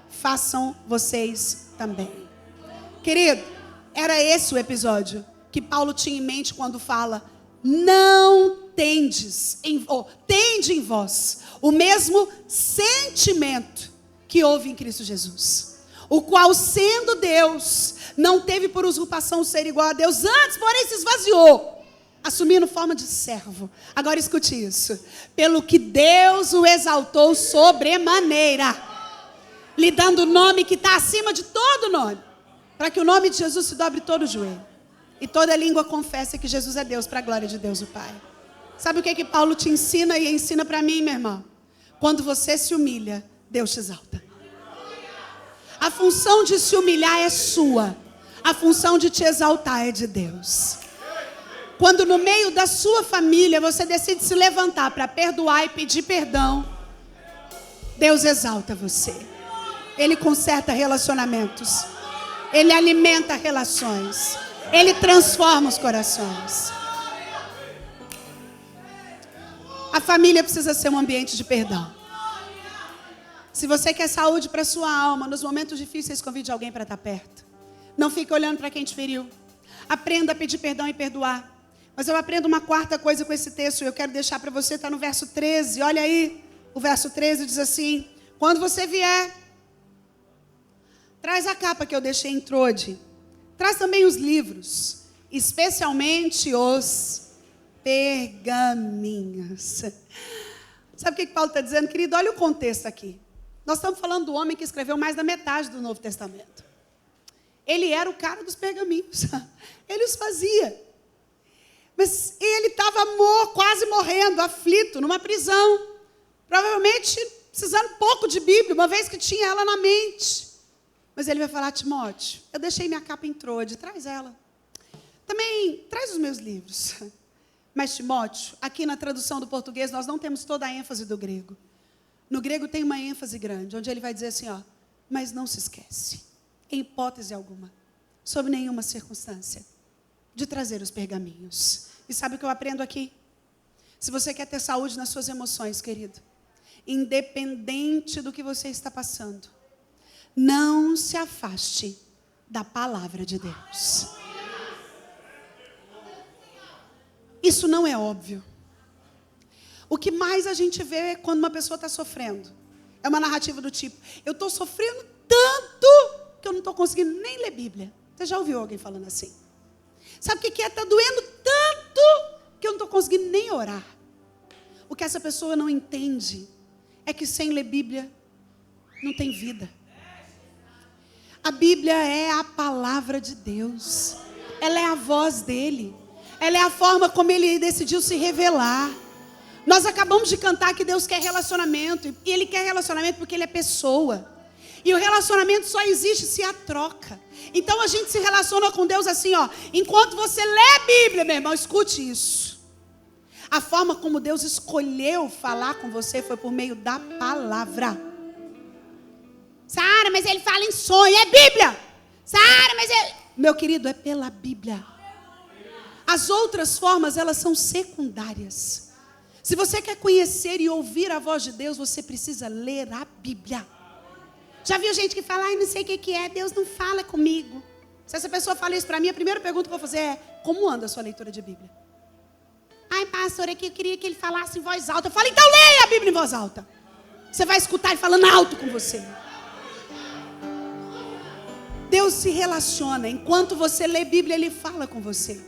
façam vocês também. Querido, era esse o episódio que Paulo tinha em mente quando fala: não tende em vós o mesmo sentimento que houve em Cristo Jesus, o qual, sendo Deus, não teve por usurpação ser igual a Deus, antes, porém, se esvaziou, assumindo forma de servo. Agora escute isso: pelo que Deus o exaltou sobremaneira, lhe dando o nome que está acima de todo nome, para que o nome de Jesus se dobre todo o joelho e toda língua confesse que Jesus é Deus, para a glória de Deus o Pai. Sabe o que Paulo te ensina e ensina para mim, meu irmão? Quando você se humilha, Deus te exalta. A função de se humilhar é sua, a função de te exaltar é de Deus. Quando no meio da sua família você decide se levantar para perdoar e pedir perdão, Deus exalta você. Ele conserta relacionamentos, Ele alimenta relações, Ele transforma os corações. A família precisa ser um ambiente de perdão. Se você quer saúde para a sua alma, nos momentos difíceis, convide alguém para estar perto. Não fique olhando para quem te feriu. Aprenda a pedir perdão e perdoar. Mas eu aprendo uma quarta coisa com esse texto, e eu quero deixar para você, está no verso 13. Olha aí, o verso 13 diz assim: quando você vier, traz a capa que eu deixei em Trode. Traz também os livros, especialmente os pergaminhos. Sabe o que Paulo está dizendo, querido? Olha o contexto aqui. Nós estamos falando do homem que escreveu mais da metade do Novo Testamento. Ele era o cara dos pergaminhos. Ele os fazia. Mas ele estava quase morrendo, aflito, numa prisão. Provavelmente precisando pouco de Bíblia, uma vez que tinha ela na mente. Mas ele vai falar: Timóteo, eu deixei minha capa em Trode, traz ela. Também traz os meus livros. Mas, Timóteo, aqui na tradução do português, nós não temos toda a ênfase do grego. No grego tem uma ênfase grande, onde ele vai dizer assim, ó: mas não se esquece, em hipótese alguma, sob nenhuma circunstância, de trazer os pergaminhos. E sabe o que eu aprendo aqui? Se você quer ter saúde nas suas emoções, querido, independente do que você está passando, não se afaste da palavra de Deus. Isso não é óbvio. O que mais a gente vê é quando uma pessoa está sofrendo. É uma narrativa do tipo: eu estou sofrendo tanto que eu não estou conseguindo nem ler Bíblia. Você já ouviu alguém falando assim? Sabe o que é? Está doendo tanto que eu não estou conseguindo nem orar. O que essa pessoa não entende é que sem ler Bíblia não tem vida. A Bíblia é a palavra de Deus. Ela é a voz dele. Ela é a forma como ele decidiu se revelar. Nós acabamos de cantar que Deus quer relacionamento. E Ele quer relacionamento porque Ele é pessoa. E o relacionamento só existe se há troca. Então a gente se relaciona com Deus assim, ó. Enquanto você lê a Bíblia, meu irmão, escute isso. A forma como Deus escolheu falar com você foi por meio da palavra. Sara, mas Ele fala em sonho. É Bíblia. Sara, mas Ele... Meu querido, é pela Bíblia. As outras formas, elas são secundárias. Se você quer conhecer e ouvir a voz de Deus, você precisa ler a Bíblia. Já viu gente que fala: ai, não sei o que é, Deus não fala comigo. Se essa pessoa fala isso para mim, a primeira pergunta que eu vou fazer é: como anda a sua leitura de Bíblia? Ai, pastor, aqui eu queria que ele falasse em voz alta. Eu falo: então leia a Bíblia em voz alta. Você vai escutar ele falando alto com você. Deus se relaciona. Enquanto você lê Bíblia, Ele fala com você.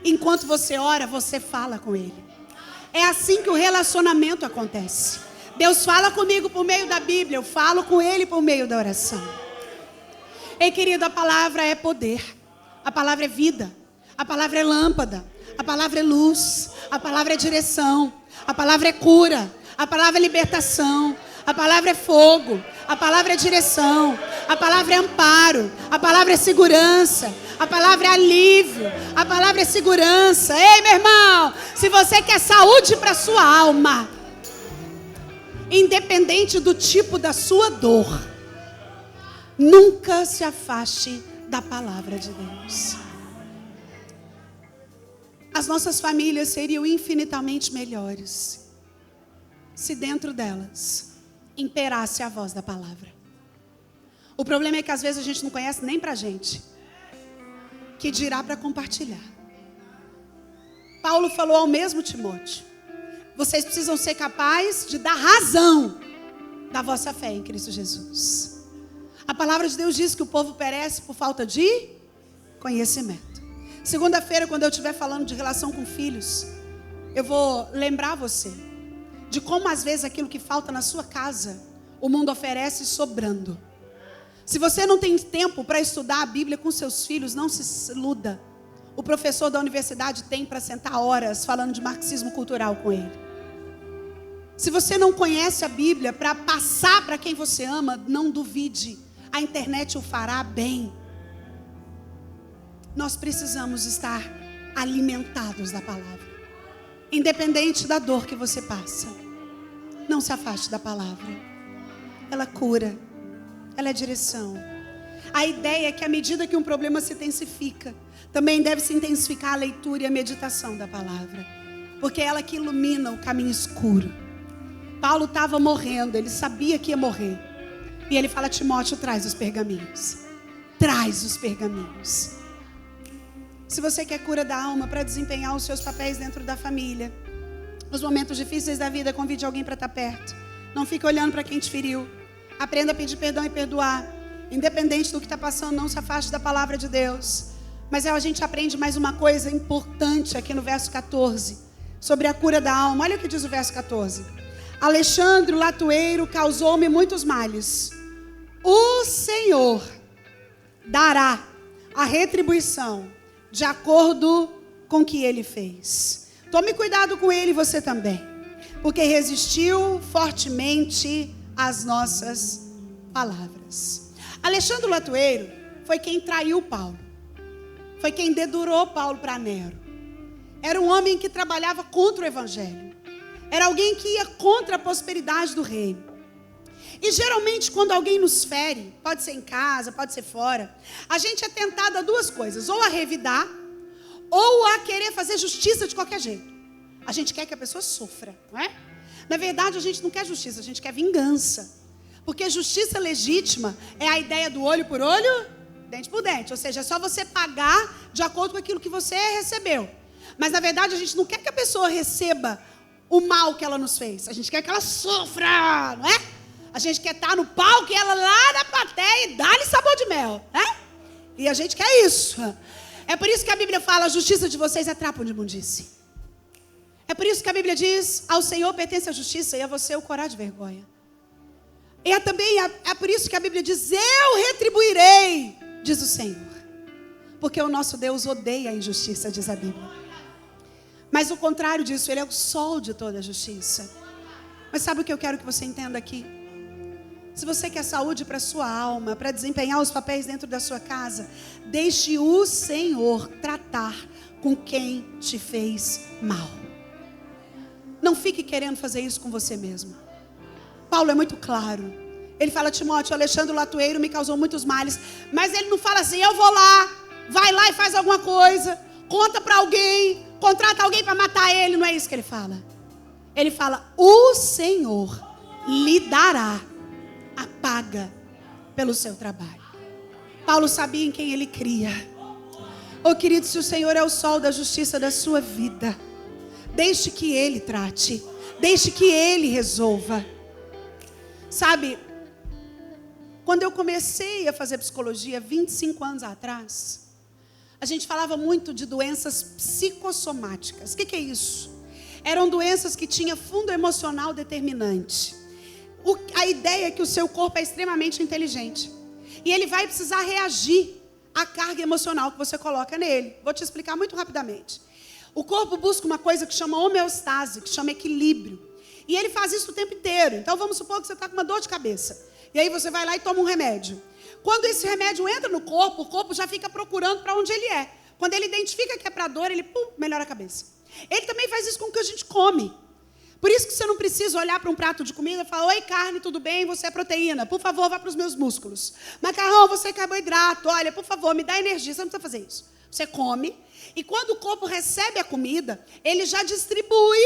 Enquanto você ora, você fala com Ele. É assim que o relacionamento acontece. Deus fala comigo por meio da Bíblia, eu falo com Ele por meio da oração. Ei, querido, a palavra é poder, a palavra é vida, a palavra é lâmpada, a palavra é luz, a palavra é direção, a palavra é cura, a palavra é libertação, a palavra é fogo, a palavra é direção, a palavra é amparo, a palavra é segurança, a palavra é alívio, a palavra é segurança. Ei, meu irmão, se você quer saúde para a sua alma, independente do tipo da sua dor, nunca se afaste da palavra de Deus. As nossas famílias seriam infinitamente melhores se dentro delas imperasse a voz da palavra. O problema é que às vezes a gente não conhece nem pra gente, que dirá para compartilhar. Paulo falou ao mesmo Timóteo: vocês precisam ser capazes de dar razão da vossa fé em Cristo Jesus. A palavra de Deus diz que o povo perece por falta de conhecimento. Segunda-feira, quando eu estiver falando de relação com filhos, eu vou lembrar você de como às vezes aquilo que falta na sua casa, o mundo oferece sobrando. Se você não tem tempo para estudar a Bíblia com seus filhos, não se iluda. O professor da universidade tem para sentar horas falando de marxismo cultural com ele. Se você não conhece a Bíblia para passar para quem você ama, não duvide. A internet o fará bem. Nós precisamos estar alimentados da palavra. Independente da dor que você passa, não se afaste da palavra. Ela cura. Ela é direção. A ideia é que à medida que um problema se intensifica, também deve se intensificar a leitura e a meditação da palavra. Porque é ela que ilumina o caminho escuro. Paulo estava morrendo, ele sabia que ia morrer. E ele fala: Timóteo, traz os pergaminhos. Traz os pergaminhos. Se você quer cura da alma para desempenhar os seus papéis dentro da família, nos momentos difíceis da vida, convide alguém para estar perto. Não fique olhando para quem te feriu. Aprenda a pedir perdão e perdoar. Independente do que está passando, não se afaste da palavra de Deus. Mas a gente aprende mais uma coisa importante aqui no verso 14, sobre a cura da alma. Olha o que diz o verso 14. Alexandre, o latoeiro, causou-me muitos males. O Senhor dará a retribuição de acordo com o que ele fez. Tome cuidado com ele, você também, porque resistiu fortemente às nossas palavras. Alexandre o latoeiro foi quem traiu Paulo. Foi quem dedurou Paulo para Nero. Era um homem que trabalhava contra o evangelho. Era alguém que ia contra a prosperidade do reino. E geralmente quando alguém nos fere, pode ser em casa, pode ser fora, a gente é tentado a duas coisas: ou a revidar, ou a querer fazer justiça de qualquer jeito. A gente quer que a pessoa sofra, não é? Na verdade, a gente não quer justiça, a gente quer vingança. Porque justiça legítima é a ideia do olho por olho, dente por dente. Ou seja, é só você pagar de acordo com aquilo que você recebeu. Mas na verdade, a gente não quer que a pessoa receba o mal que ela nos fez. A gente quer que ela sofra, não é? A gente quer estar no palco e ela lá na plateia e dá-lhe sabor de mel, né? E a gente quer isso. É por isso que a Bíblia fala: a justiça de vocês é trapo de imundície. É por isso que a Bíblia diz: ao Senhor pertence a justiça e a você o corar de vergonha. E é por isso que a Bíblia diz: eu retribuirei, diz o Senhor. Porque o nosso Deus odeia a injustiça, diz a Bíblia. Mas o contrário disso, Ele é o sol de toda a justiça. Mas sabe o que eu quero que você entenda aqui? Se você quer saúde para a sua alma, para desempenhar os papéis dentro da sua casa, deixe o Senhor tratar com quem te fez mal. Não fique querendo fazer isso com você mesmo. Paulo é muito claro. Ele fala: Timóteo, Alexandre o latoeiro me causou muitos males. Mas ele não fala assim: eu vou lá, vai lá e faz alguma coisa, conta para alguém, contrata alguém para matar ele. Não é isso que ele fala. Ele fala: o Senhor lhe dará a paga pelo seu trabalho. Paulo sabia em quem ele cria. Oh, querido, se o Senhor é o sol da justiça da sua vida, deixe que Ele trate, deixe que Ele resolva. Sabe, quando eu comecei a fazer psicologia 25 anos atrás, a gente falava muito de doenças psicossomáticas. O que é isso? Eram doenças que tinham fundo emocional determinante. A ideia é que o seu corpo é extremamente inteligente e ele vai precisar reagir à carga emocional que você coloca nele. Vou te explicar muito rapidamente. O corpo busca uma coisa que chama homeostase, que chama equilíbrio. E ele faz isso o tempo inteiro. Então vamos supor que você está com uma dor de cabeça. E aí você vai lá e toma um remédio. Quando esse remédio entra no corpo, o corpo já fica procurando para onde ele é. Quando ele identifica que é para dor, ele melhora a cabeça. Ele também faz isso com o que a gente come. Por isso que você não precisa olhar para um prato de comida e falar: oi, carne, tudo bem? Você é proteína. Por favor, vá para os meus músculos. Macarrão, você é carboidrato. Olha, por favor, me dá energia. Você não precisa fazer isso. Você come. E quando o corpo recebe a comida, ele já distribui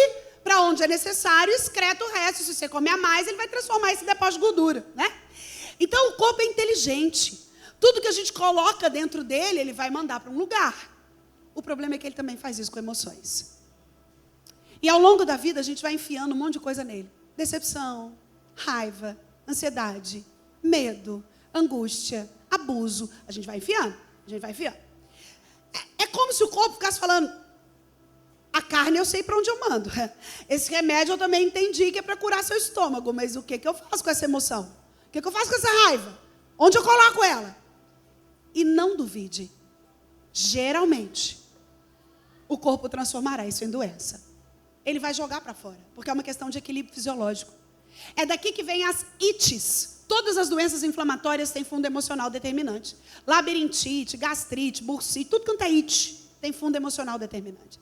Para onde é necessário, excreta o resto. Se você comer a mais, ele vai transformar esse depósito de gordura, né? Então, o corpo é inteligente. Tudo que a gente coloca dentro dele, ele vai mandar para um lugar. O problema é que ele também faz isso com emoções. E ao longo da vida, a gente vai enfiando um monte de coisa nele. Decepção, raiva, ansiedade, medo, angústia, abuso. A gente vai enfiando, É como se o corpo ficasse falando, a carne eu sei para onde eu mando. Esse remédio eu também entendi que é para curar seu estômago. Mas o que eu faço com essa emoção? O que eu faço com essa raiva? Onde eu coloco ela? E não duvide, geralmente, o corpo transformará isso em doença. Ele vai jogar para fora, porque é uma questão de equilíbrio fisiológico. É daqui que vem as ites. Todas as doenças inflamatórias têm fundo emocional determinante. Labirintite, gastrite, bursite, tudo quanto é it tem fundo emocional determinante.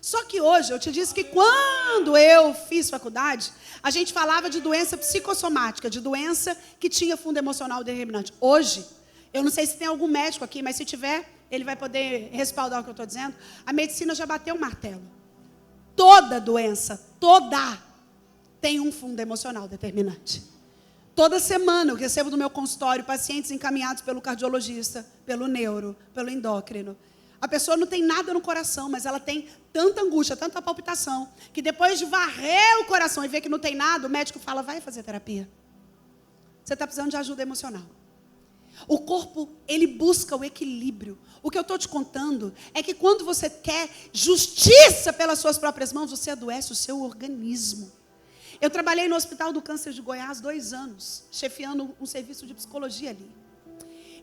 Só que hoje, eu te disse que quando eu fiz faculdade, a gente falava de doença psicossomática, de doença que tinha fundo emocional determinante. Hoje, eu não sei se tem algum médico aqui, mas se tiver, ele vai poder respaldar o que eu estou dizendo. A medicina já bateu o martelo. Toda doença, tem um fundo emocional determinante. Toda semana eu recebo do meu consultório pacientes encaminhados pelo cardiologista, pelo neuro, pelo endócrino. A pessoa não tem nada no coração, mas ela tem tanta angústia, tanta palpitação, que depois de varrer o coração e ver que não tem nada, o médico fala, vai fazer terapia. Você está precisando de ajuda emocional. O corpo, ele busca o equilíbrio. O que eu estou te contando é que quando você quer justiça pelas suas próprias mãos, você adoece o seu organismo. Eu trabalhei no Hospital do Câncer de Goiás 2 anos, chefiando um serviço de psicologia ali.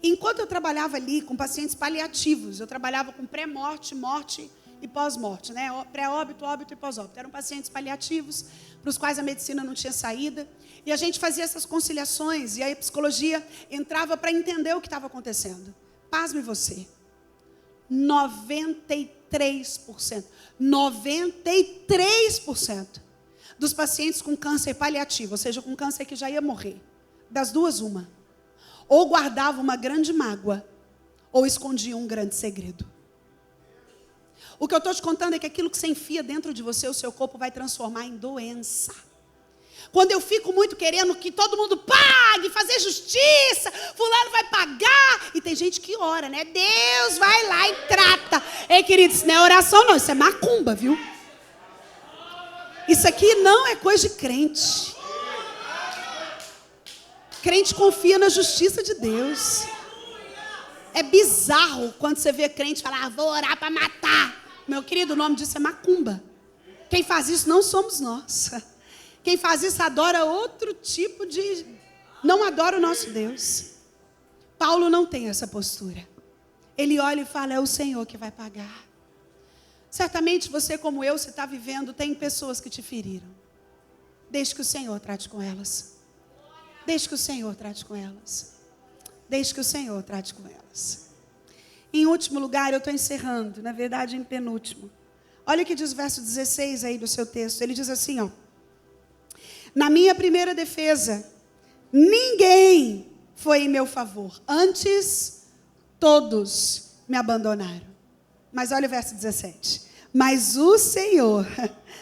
Enquanto eu trabalhava ali com pacientes paliativos, eu trabalhava com pré-morte, morte e pós-morte, né? Pré-óbito, óbito e pós-óbito. Eram pacientes paliativos, para os quais a medicina não tinha saída. E a gente fazia essas conciliações, e aí a psicologia entrava para entender o que estava acontecendo. Pasme você. 93% dos pacientes com câncer paliativo, ou seja, com câncer que já ia morrer, das duas, uma. Ou guardava uma grande mágoa, ou escondia um grande segredo. O que eu estou te contando é que aquilo que você enfia dentro de você, o seu corpo vai transformar em doença. Quando eu fico muito querendo que todo mundo pague, fazer justiça, fulano vai pagar. E tem gente que ora, né? Deus vai lá e trata. Ei, querido, isso não é oração não, isso é macumba, viu? Isso aqui não é coisa de crente. Crente confia na justiça de Deus. É bizarro quando você vê crente falar, vou orar para matar. Meu querido, o nome disso é macumba. Quem faz isso não somos nós. Quem faz isso adora outro tipo de... Não adora o nosso Deus. Paulo não tem essa postura. Ele olha e fala, é o Senhor que vai pagar. Certamente você, como eu, se está vivendo, tem pessoas que te feriram. Deixe que o Senhor trate com elas. Deixe que o Senhor trate com elas. Deixe que o Senhor trate com elas. Em último lugar, eu estou encerrando, na verdade, em penúltimo. Olha o que diz o verso 16 aí do seu texto. Ele diz assim, ó. Na minha primeira defesa, ninguém foi em meu favor. Antes, todos me abandonaram. Mas olha o verso 17. Mas o Senhor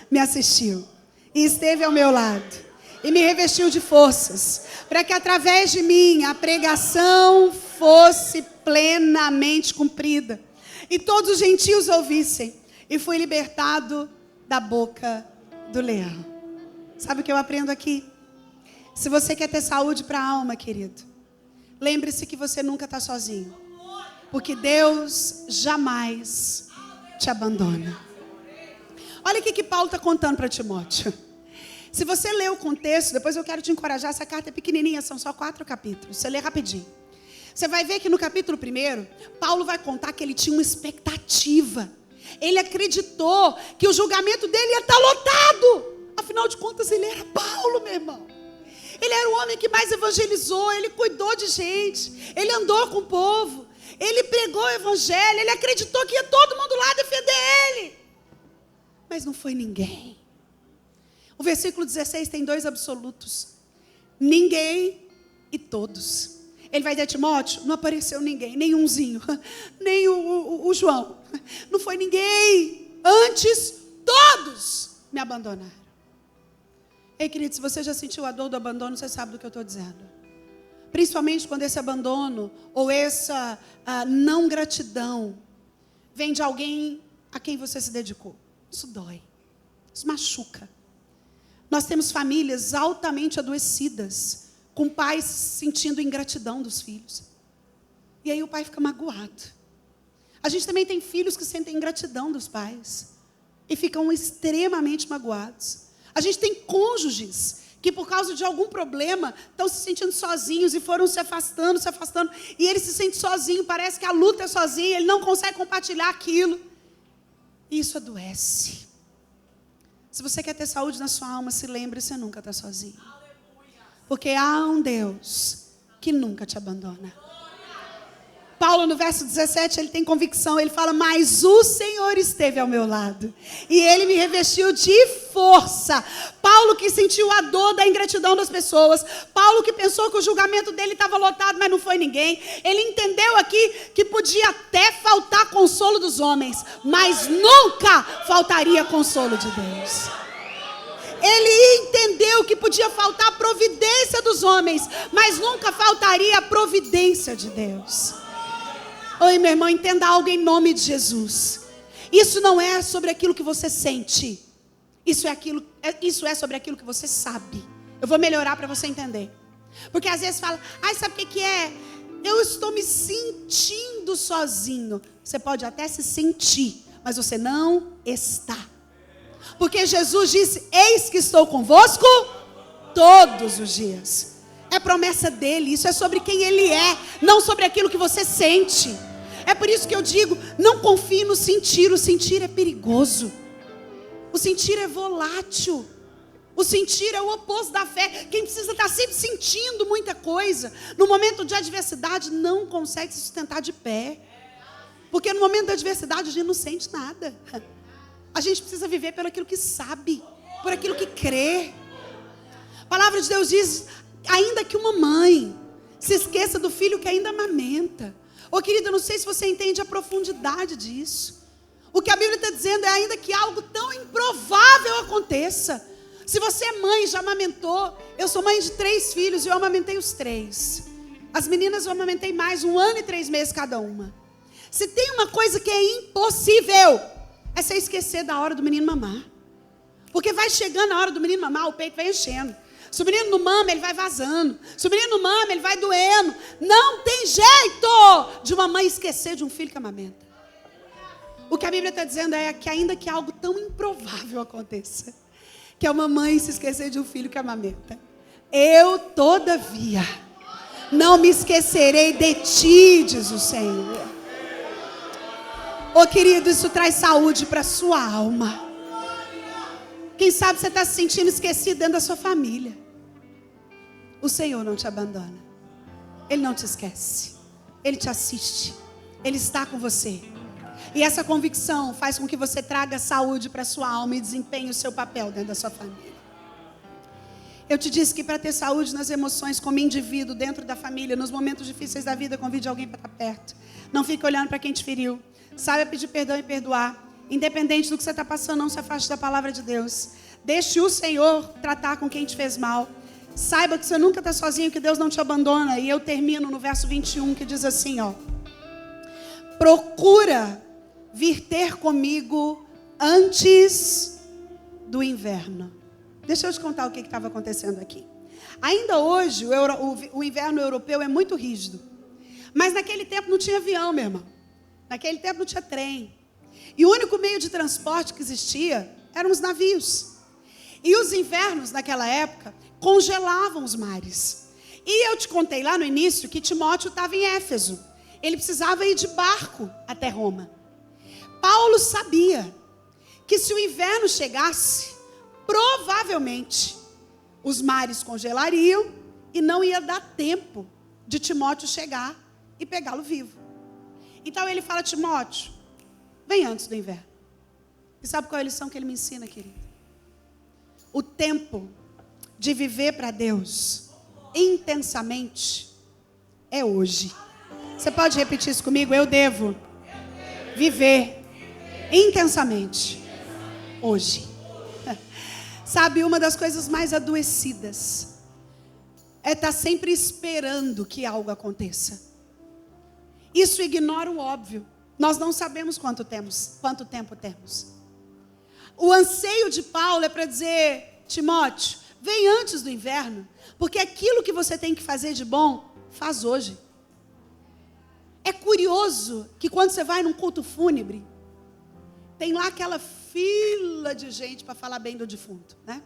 me assistiu e esteve ao meu lado e me revestiu de forças, para que através de mim a pregação fosse plenamente cumprida e todos os gentios ouvissem, e fui libertado da boca do leão. Sabe o que eu aprendo aqui? Se você quer ter saúde para a alma, querido, lembre-se que você nunca está sozinho, porque Deus jamais te abandona. Olha o que Paulo está contando para Timóteo. Se você ler o contexto, depois eu quero te encorajar, essa carta é pequenininha, são só 4 capítulos, você lê rapidinho. Você vai ver que no capítulo 1, Paulo vai contar que ele tinha uma expectativa. Ele acreditou que o julgamento dele ia estar lotado. Afinal de contas, ele era Paulo, meu irmão. Ele era o homem que mais evangelizou, ele cuidou de gente, ele andou com o povo, ele pregou o evangelho, ele acreditou que ia todo mundo lá defender ele. Mas não foi ninguém. O versículo 16 tem 2 absolutos. Ninguém e todos. Ele vai dizer a Timóteo, não apareceu ninguém, nem umzinho, nem o João. Não foi ninguém. Antes, todos me abandonaram. Ei, querido, se você já sentiu a dor do abandono, você sabe do que eu estou dizendo. Principalmente quando esse abandono ou essa não gratidão vem de alguém a quem você se dedicou. Isso dói, isso machuca. Nós temos famílias altamente adoecidas, com pais sentindo ingratidão dos filhos. E aí o pai fica magoado. A gente também tem filhos que sentem ingratidão dos pais e ficam extremamente magoados. A gente tem cônjuges que por causa de algum problema estão se sentindo sozinhos e foram se afastando, e ele se sente sozinho, parece que a luta é sozinha, ele não consegue compartilhar aquilo. E isso adoece. Se você quer ter saúde na sua alma, se lembre, você nunca está sozinho. Porque há um Deus que nunca te abandona. Paulo, no verso 17, ele tem convicção, ele fala, mas o Senhor esteve ao meu lado, e ele me revestiu de força. Paulo que sentiu a dor da ingratidão das pessoas, Paulo que pensou que o julgamento dele estava lotado, mas não foi ninguém. Ele entendeu aqui que podia até faltar consolo dos homens, mas nunca faltaria consolo de Deus. Ele entendeu que podia faltar a providência dos homens, mas nunca faltaria a providência de Deus. Oi, meu irmão, entenda algo em nome de Jesus. Isso não é sobre aquilo que você sente. Isso é sobre aquilo que você sabe. Eu vou melhorar para você entender. Porque às vezes fala, sabe o que é? Eu estou me sentindo sozinho. Você pode até se sentir, mas você não está. Porque Jesus disse, eis que estou convosco todos os dias. É promessa dele, isso é sobre quem ele é, não sobre aquilo que você sente. É por isso que eu digo, não confie no sentir, o sentir é perigoso. O sentir é volátil. O sentir é o oposto da fé. Quem precisa estar sempre sentindo muita coisa, no momento de adversidade não consegue se sustentar de pé. Porque no momento da adversidade a gente não sente nada. A gente precisa viver pelo aquilo que sabe, por aquilo que crê. A palavra de Deus diz, ainda que uma mãe se esqueça do filho que ainda amamenta. Ô querida, eu não sei se você entende a profundidade disso. O que a Bíblia está dizendo é ainda que algo tão improvável aconteça. Se você é mãe, já amamentou. Eu sou mãe de 3 filhos e eu amamentei os 3. As meninas eu amamentei mais, 1 ano e 3 meses cada uma. Se tem uma coisa que é impossível, é você esquecer da hora do menino mamar. Porque vai chegando a hora do menino mamar, o peito vai enchendo. Se o menino não mama, ele vai vazando. Se o menino não mama, ele vai doendo. Não tem jeito de uma mãe esquecer de um filho que amamenta. O que a Bíblia está dizendo é que ainda que algo tão improvável aconteça, que é uma mãe se esquecer de um filho que amamenta, eu, todavia, não me esquecerei de ti, diz o Senhor. Ô querido, isso traz saúde para a sua alma. Quem sabe você está se sentindo esquecido dentro da sua família. O Senhor não te abandona. Ele não te esquece. Ele te assiste. Ele está com você. E essa convicção faz com que você traga saúde para a sua alma e desempenhe o seu papel dentro da sua família. Eu te disse que para ter saúde nas emoções como indivíduo, dentro da família, nos momentos difíceis da vida, convide alguém para estar perto. Não fique olhando para quem te feriu. Saiba pedir perdão e perdoar. Independente do que você está passando, não se afaste da palavra de Deus. Deixe o Senhor tratar com quem te fez mal. Saiba que você nunca está sozinho, que Deus não te abandona. E eu termino no verso 21, que diz assim, procura vir ter comigo antes do inverno. Deixa eu te contar o que estava acontecendo aqui. Ainda hoje, o inverno europeu é muito rígido. Mas naquele tempo não tinha avião, meu irmão. Naquele tempo não tinha trem. E o único meio de transporte que existia eram os navios. E os invernos, naquela época, congelavam os mares. E eu te contei lá no início que Timóteo estava em Éfeso. Ele precisava ir de barco até Roma. Paulo sabia que se o inverno chegasse, provavelmente os mares congelariam e não ia dar tempo de Timóteo chegar e pegá-lo vivo. Então ele fala, Timóteo, vem antes do inverno. E sabe qual é a lição que ele me ensina, querido? O tempo de viver para Deus intensamente é hoje. Você pode repetir isso comigo? Eu devo viver intensamente hoje. Sabe, uma das coisas mais adoecidas é estar sempre esperando que algo aconteça. Isso ignora o óbvio. Nós não sabemos quanto tempo temos. O anseio de Paulo é para dizer: Timóteo, vem antes do inverno, porque aquilo que você tem que fazer de bom, faz hoje. É curioso que quando você vai num culto fúnebre, tem lá aquela fila de gente para falar bem do defunto, né?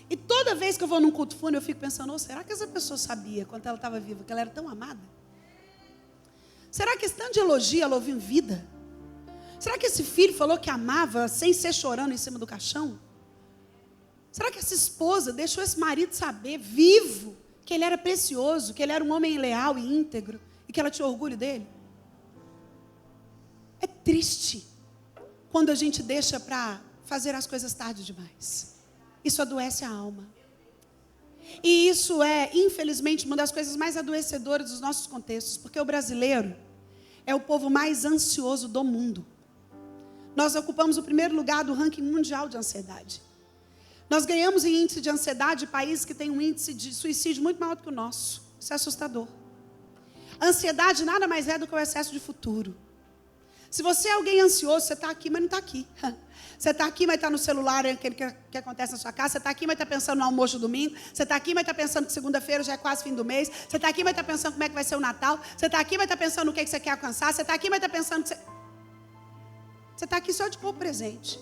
E toda vez que eu vou num culto fúnebre, eu fico pensando: oh, será que essa pessoa sabia, quando ela estava viva, que ela era tão amada? Será que esse tanto de elogio ela ouviu em vida? Será que esse filho falou que amava sem ser chorando em cima do caixão? Será que essa esposa deixou esse marido saber, vivo, que ele era precioso, que ele era um homem leal e íntegro, e que ela tinha orgulho dele? É triste quando a gente deixa para fazer as coisas tarde demais. Isso adoece a alma. E isso é, infelizmente, uma das coisas mais adoecedoras dos nossos contextos, porque o brasileiro é o povo mais ansioso do mundo. Nós ocupamos o primeiro lugar do ranking mundial de ansiedade. Nós ganhamos em índice de ansiedade de países que têm um índice de suicídio muito maior do que o nosso. Isso é assustador. A ansiedade nada mais é do que o excesso de futuro. Se você é alguém ansioso, você está aqui, mas não está aqui. Você está aqui, mas está no celular, aquele que acontece na sua casa. Você está aqui, mas está pensando no almoço domingo. Você está aqui, mas está pensando que segunda-feira já é quase fim do mês. Você está aqui, mas está pensando como é que vai ser o Natal. Você está aqui, mas está pensando no que você quer alcançar. Você está aqui, mas está pensando que você está aqui só de corpo presente.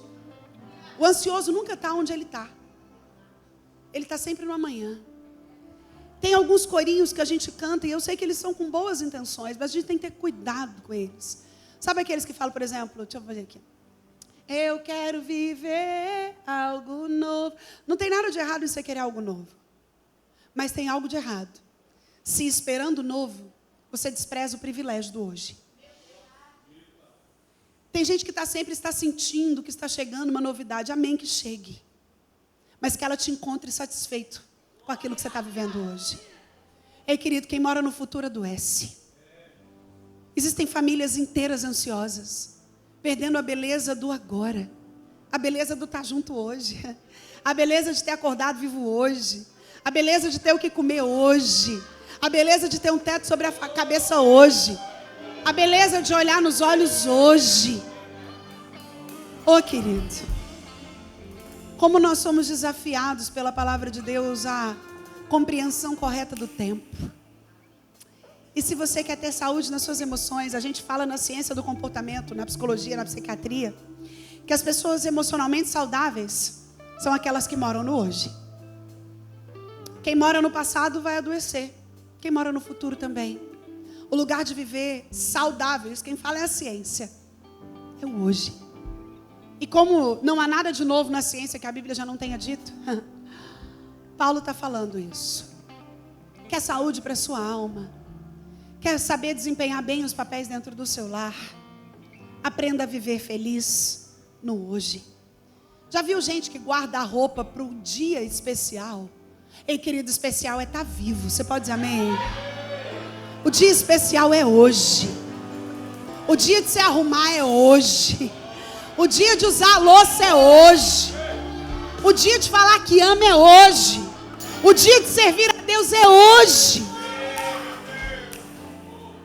O ansioso nunca está onde ele está. Ele está sempre no amanhã. Tem alguns corinhos que a gente canta, e eu sei que eles são com boas intenções, mas a gente tem que ter cuidado com eles. Sabe aqueles que falam, por exemplo, deixa eu fazer aqui. Eu quero viver algo novo. Não tem nada de errado em você querer algo novo. Mas tem algo de errado. Se esperando o novo, você despreza o privilégio do hoje. Tem gente que sempre está sentindo que está chegando uma novidade. Amém, que chegue. Mas que ela te encontre satisfeito com aquilo que você está vivendo hoje. Ei, querido, quem mora no futuro adoece. Existem famílias inteiras ansiosas, perdendo a beleza do agora, a beleza do estar junto hoje, a beleza de ter acordado vivo hoje, a beleza de ter o que comer hoje, a beleza de ter um teto sobre a cabeça hoje, a beleza de olhar nos olhos hoje. Oh, querido, como nós somos desafiados pela palavra de Deus à compreensão correta do tempo. E se você quer ter saúde nas suas emoções, a gente fala na ciência do comportamento, na psicologia, na psiquiatria, que as pessoas emocionalmente saudáveis são aquelas que moram no hoje. Quem mora no passado vai adoecer. Quem mora no futuro também. O lugar de viver saudável, isso quem fala é a ciência, é o hoje. E como não há nada de novo na ciência que a Bíblia já não tenha dito, Paulo está falando isso. Quer saúde para a sua alma? Quer saber desempenhar bem os papéis dentro do seu lar? Aprenda a viver feliz no hoje. Já viu gente que guarda a roupa para o dia especial? Ei, querido, especial é estar vivo. Você pode dizer amém? O dia especial é hoje. O dia de se arrumar é hoje. O dia de usar a louça é hoje. O dia de falar que ama é hoje. O dia de servir a Deus é hoje.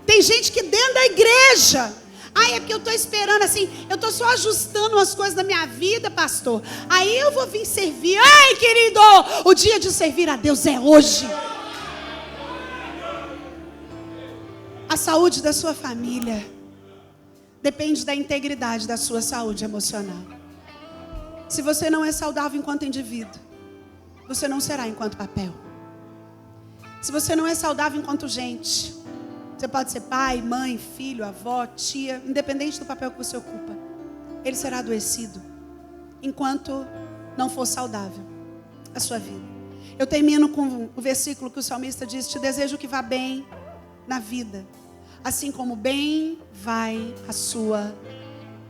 Tem gente que dentro da igreja, é porque eu estou esperando assim, eu estou só ajustando umas coisas da minha vida, pastor. Aí eu vou vir servir. Ai, querido, o dia de servir a Deus é hoje. A saúde da sua família depende da integridade da sua saúde emocional. Se você não é saudável enquanto indivíduo, você não será enquanto papel. Se você não é saudável enquanto gente, você pode ser pai, mãe, filho, avó, tia, independente do papel que você ocupa. Ele será adoecido enquanto não for saudável a sua vida. Eu termino com o versículo que o salmista diz: te desejo que vá bem na vida, assim como bem vai a sua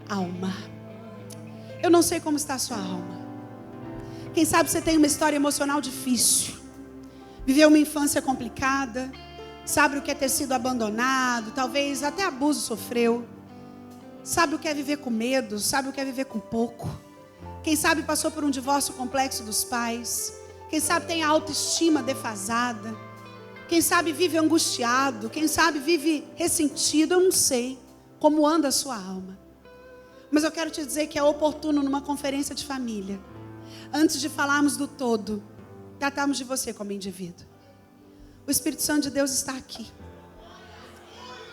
alma. Eu não sei como está a sua alma. Quem sabe você tem uma história emocional difícil, viveu uma infância complicada, sabe o que é ter sido abandonado, talvez até abuso sofreu, sabe o que é viver com medo, sabe o que é viver com pouco. Quem sabe passou por um divórcio complexo dos pais. Quem sabe tem a autoestima defasada. Quem sabe vive angustiado. Quem sabe vive ressentido. Eu não sei como anda a sua alma. Mas eu quero te dizer que é oportuno numa conferência de família, antes de falarmos do todo, tratarmos de você como indivíduo. O Espírito Santo de Deus está aqui.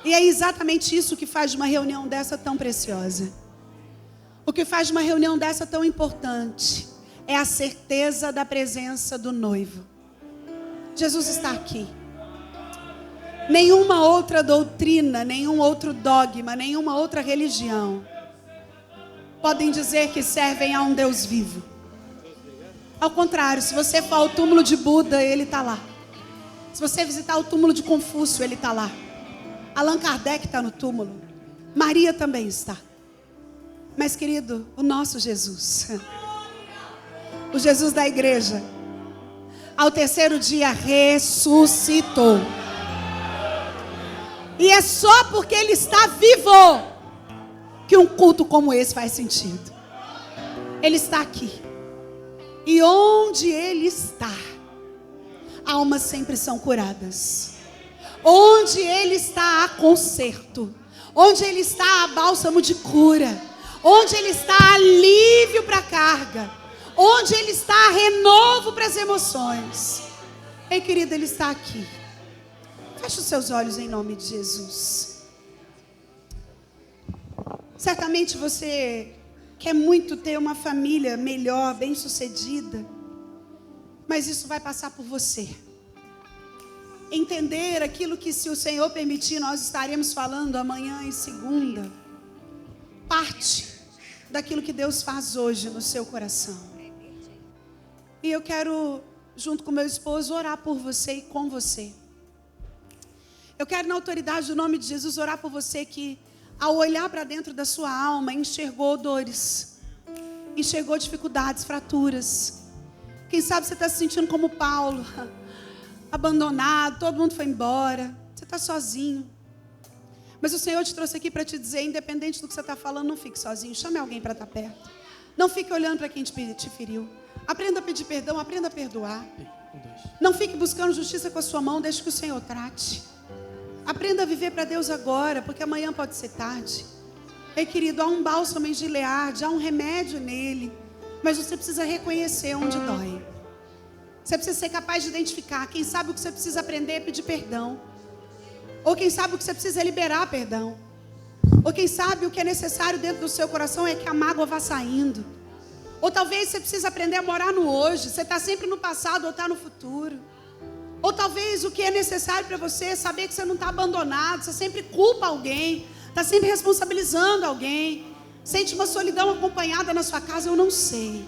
E é exatamente isso que faz de uma reunião dessa tão preciosa. O que faz de uma reunião dessa tão importante é a certeza da presença do noivo. Jesus está aqui. Nenhuma outra doutrina, nenhum outro dogma, nenhuma outra religião podem dizer que servem a um Deus vivo. Ao contrário, se você for ao túmulo de Buda, ele está lá. Se você visitar o túmulo de Confúcio, ele está lá. Allan Kardec está no túmulo. Maria também está. Mas, querido, o nosso Jesus, o Jesus da igreja, ao terceiro dia ressuscitou. E é só porque ele está vivo que um culto como esse faz sentido. Ele está aqui. E onde ele está, almas sempre são curadas. Onde ele está, há conserto. Onde ele está, há bálsamo de cura. Onde ele está, há alívio para a carga. Onde ele está, há renovo para as emoções. Ei, querida, ele está aqui. Feche os seus olhos em nome de Jesus. Certamente você quer muito ter uma família melhor, bem-sucedida. Mas isso vai passar por você. Entender aquilo que, se o Senhor permitir, nós estaremos falando amanhã e segunda. Parte daquilo que Deus faz hoje no seu coração. E eu quero, junto com meu esposo, orar por você e com você. Eu quero, na autoridade do nome de Jesus, orar por você que, ao olhar para dentro da sua alma, enxergou dores, enxergou dificuldades, fraturas. Quem sabe você está se sentindo como Paulo, abandonado, todo mundo foi embora, você está sozinho. Mas o Senhor te trouxe aqui para te dizer, independente do que você está falando, não fique sozinho, chame alguém para estar perto. Não fique olhando para quem te feriu. Aprenda a pedir perdão, aprenda a perdoar. Não fique buscando justiça com a sua mão, deixe que o Senhor trate. Aprenda a viver para Deus agora, porque amanhã pode ser tarde. Ei, querido, há um bálsamo em Gileade, há um remédio nele. Mas você precisa reconhecer onde dói. Você precisa ser capaz de identificar. Quem sabe o que você precisa aprender é pedir perdão. Ou quem sabe o que você precisa é liberar perdão. Ou quem sabe o que é necessário dentro do seu coração é que a mágoa vá saindo. Ou talvez você precise aprender a morar no hoje. Você está sempre no passado ou está no futuro. Ou talvez o que é necessário para você é saber que você não está abandonado. Você sempre culpa alguém. Está sempre responsabilizando alguém. Sente uma solidão acompanhada na sua casa. Eu não sei.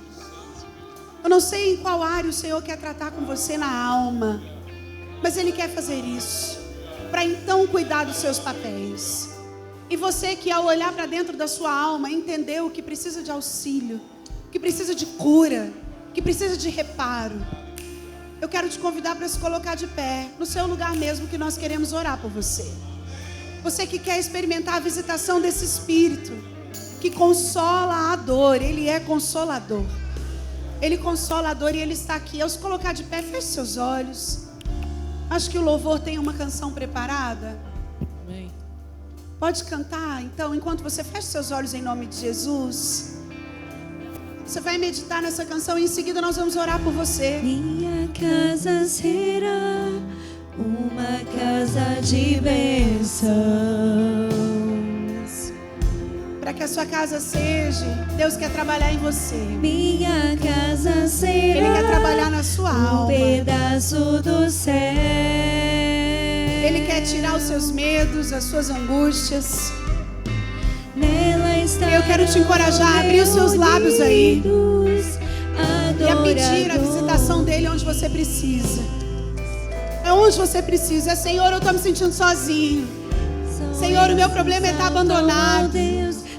Eu não sei em qual área o Senhor quer tratar com você na alma. Mas Ele quer fazer isso. Para então cuidar dos seus papéis. E você que, ao olhar para dentro da sua alma, entendeu que precisa de auxílio, que precisa de cura, que precisa de reparo, eu quero te convidar para se colocar de pé, no seu lugar mesmo, que nós queremos orar por você. Você que quer experimentar a visitação desse Espírito, que consola a dor. Ele é consolador. Ele consola a dor e Ele está aqui. Ao se colocar de pé, feche seus olhos. Acho que o louvor tem uma canção preparada. Amém. Pode cantar, então, enquanto você fecha seus olhos em nome de Jesus. Você vai meditar nessa canção e em seguida nós vamos orar por você. Minha casa será uma casa de bênçãos. Para que a sua casa seja, Deus quer trabalhar em você. Minha casa será Ele quer trabalhar na sua alma. pedaço do céu. Ele quer tirar os seus medos, as suas angústias. Nela está. Eu quero te encorajar a abrir os seus lábios aí e a pedir a visitação dele onde você precisa. É onde você precisa. É, Senhor, eu estou me sentindo sozinho. Senhor, o meu problema é estar abandonado.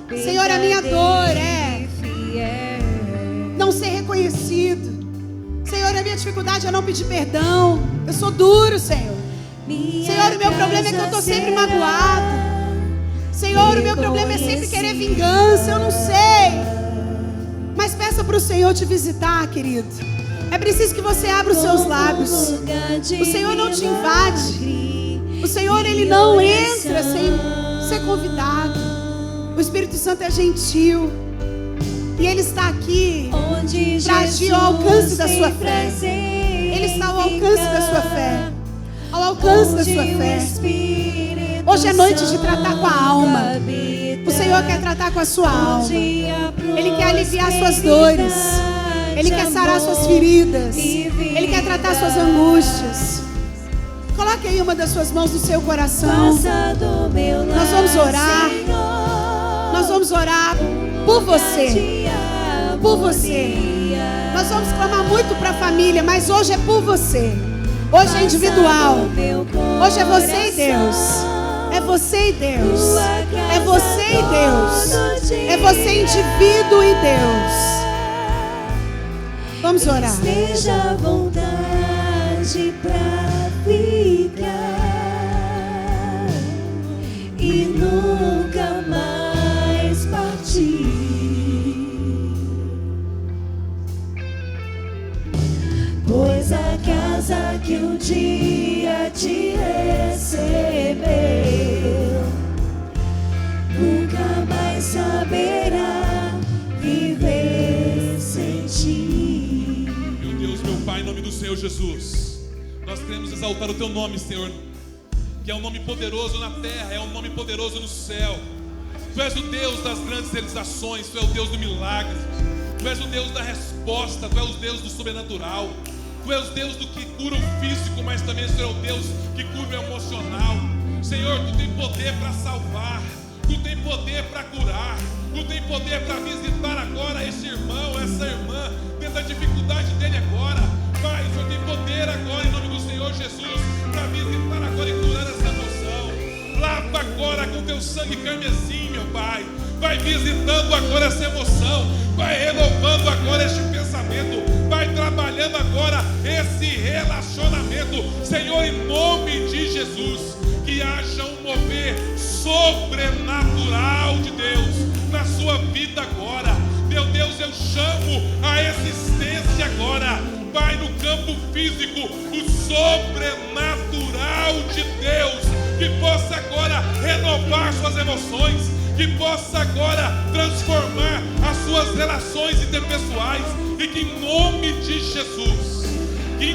Senhor, a minha dor é não ser reconhecido. Senhor, a minha dificuldade é não pedir perdão. Eu sou duro, Senhor. Senhor, o meu problema é que eu estou sempre magoado. Senhor, o meu problema é sempre querer vingança. Eu não sei. Mas peça peça para o Senhor te visitar, querido. É preciso que você abra os seus lábios. O Senhor não te invade. O Senhor, Ele não entra sem ser convidado. O Espírito Santo é gentil. E Ele está aqui para agir ao alcance da sua fé. Ele está ao alcance da sua fé. Ao alcance da sua fé. Hoje é noite de tratar com a alma. O Senhor quer tratar com a sua alma. Ele quer aliviar suas dores. Ele quer sarar suas feridas. Ele quer tratar suas angústias. Coloque aí uma das suas mãos no seu coração. Nós vamos orar. Nós vamos orar por você. Por você. Nós vamos clamar muito para a família, mas hoje é por você. Hoje é individual. Hoje é você e Deus. É você e Deus. É você e Deus. É você, indivíduo e Deus. Vamos orar. Esteja à vontade pra ficar e nunca mais partir. Pois a casa que um dia te recebeu nunca mais saberá viver sem ti. Meu Deus, meu Pai, em nome do Senhor Jesus, nós queremos exaltar o Teu nome, Senhor, que é um nome poderoso na terra, é um nome poderoso no céu. Tu és o Deus das grandes realizações, Tu és o Deus do milagre, Tu és o Deus da resposta, Tu és o Deus do sobrenatural. Tu és o Deus do que cura o físico, mas também Tu és o Deus que cura o emocional. Senhor, Tu tem poder para salvar, Tu tem poder para curar, Tu tem poder para visitar agora esse irmão, essa irmã, dentro da dificuldade dele agora. Pai, o Senhor tem poder agora, em nome do Senhor Jesus, para visitar agora e curar essa emoção. Lava agora com Teu sangue carmesim, meu Pai. Vai visitando agora essa emoção, vai renovando agora este pensamento, vai trabalhando agora esse relacionamento. Senhor, em nome de Jesus, que haja um mover sobrenatural de Deus na sua vida agora. Meu Deus, eu chamo a existência agora, Pai, no campo físico, o sobrenatural de Deus, que possa agora renovar suas emoções, que possa agora transformar as suas relações interpessoais, e que em nome de Jesus, que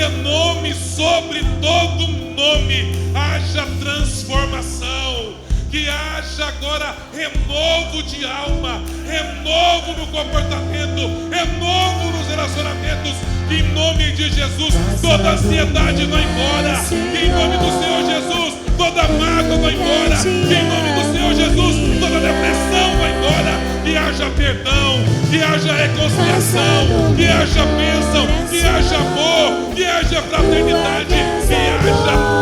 é nome sobre todo nome, haja transformação, que haja agora renovo de alma, renovo no comportamento, renovo nos relacionamentos, que em nome de Jesus toda ansiedade vai embora, que em nome do Senhor Jesus toda mágoa vai embora, que em nome do Senhor Jesus toda depressão vai embora, que haja perdão, que haja reconciliação, que haja bênção, que haja amor, que haja fraternidade, que haja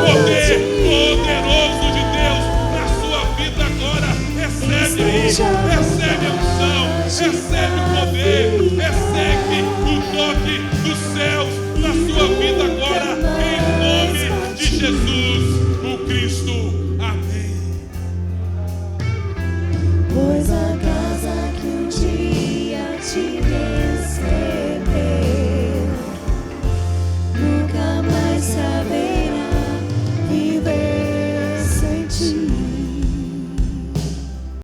poder poderoso de Deus na sua vida agora. Recebe aí, recebe a unção, recebe o poder, recebe o toque dos céus na sua vida.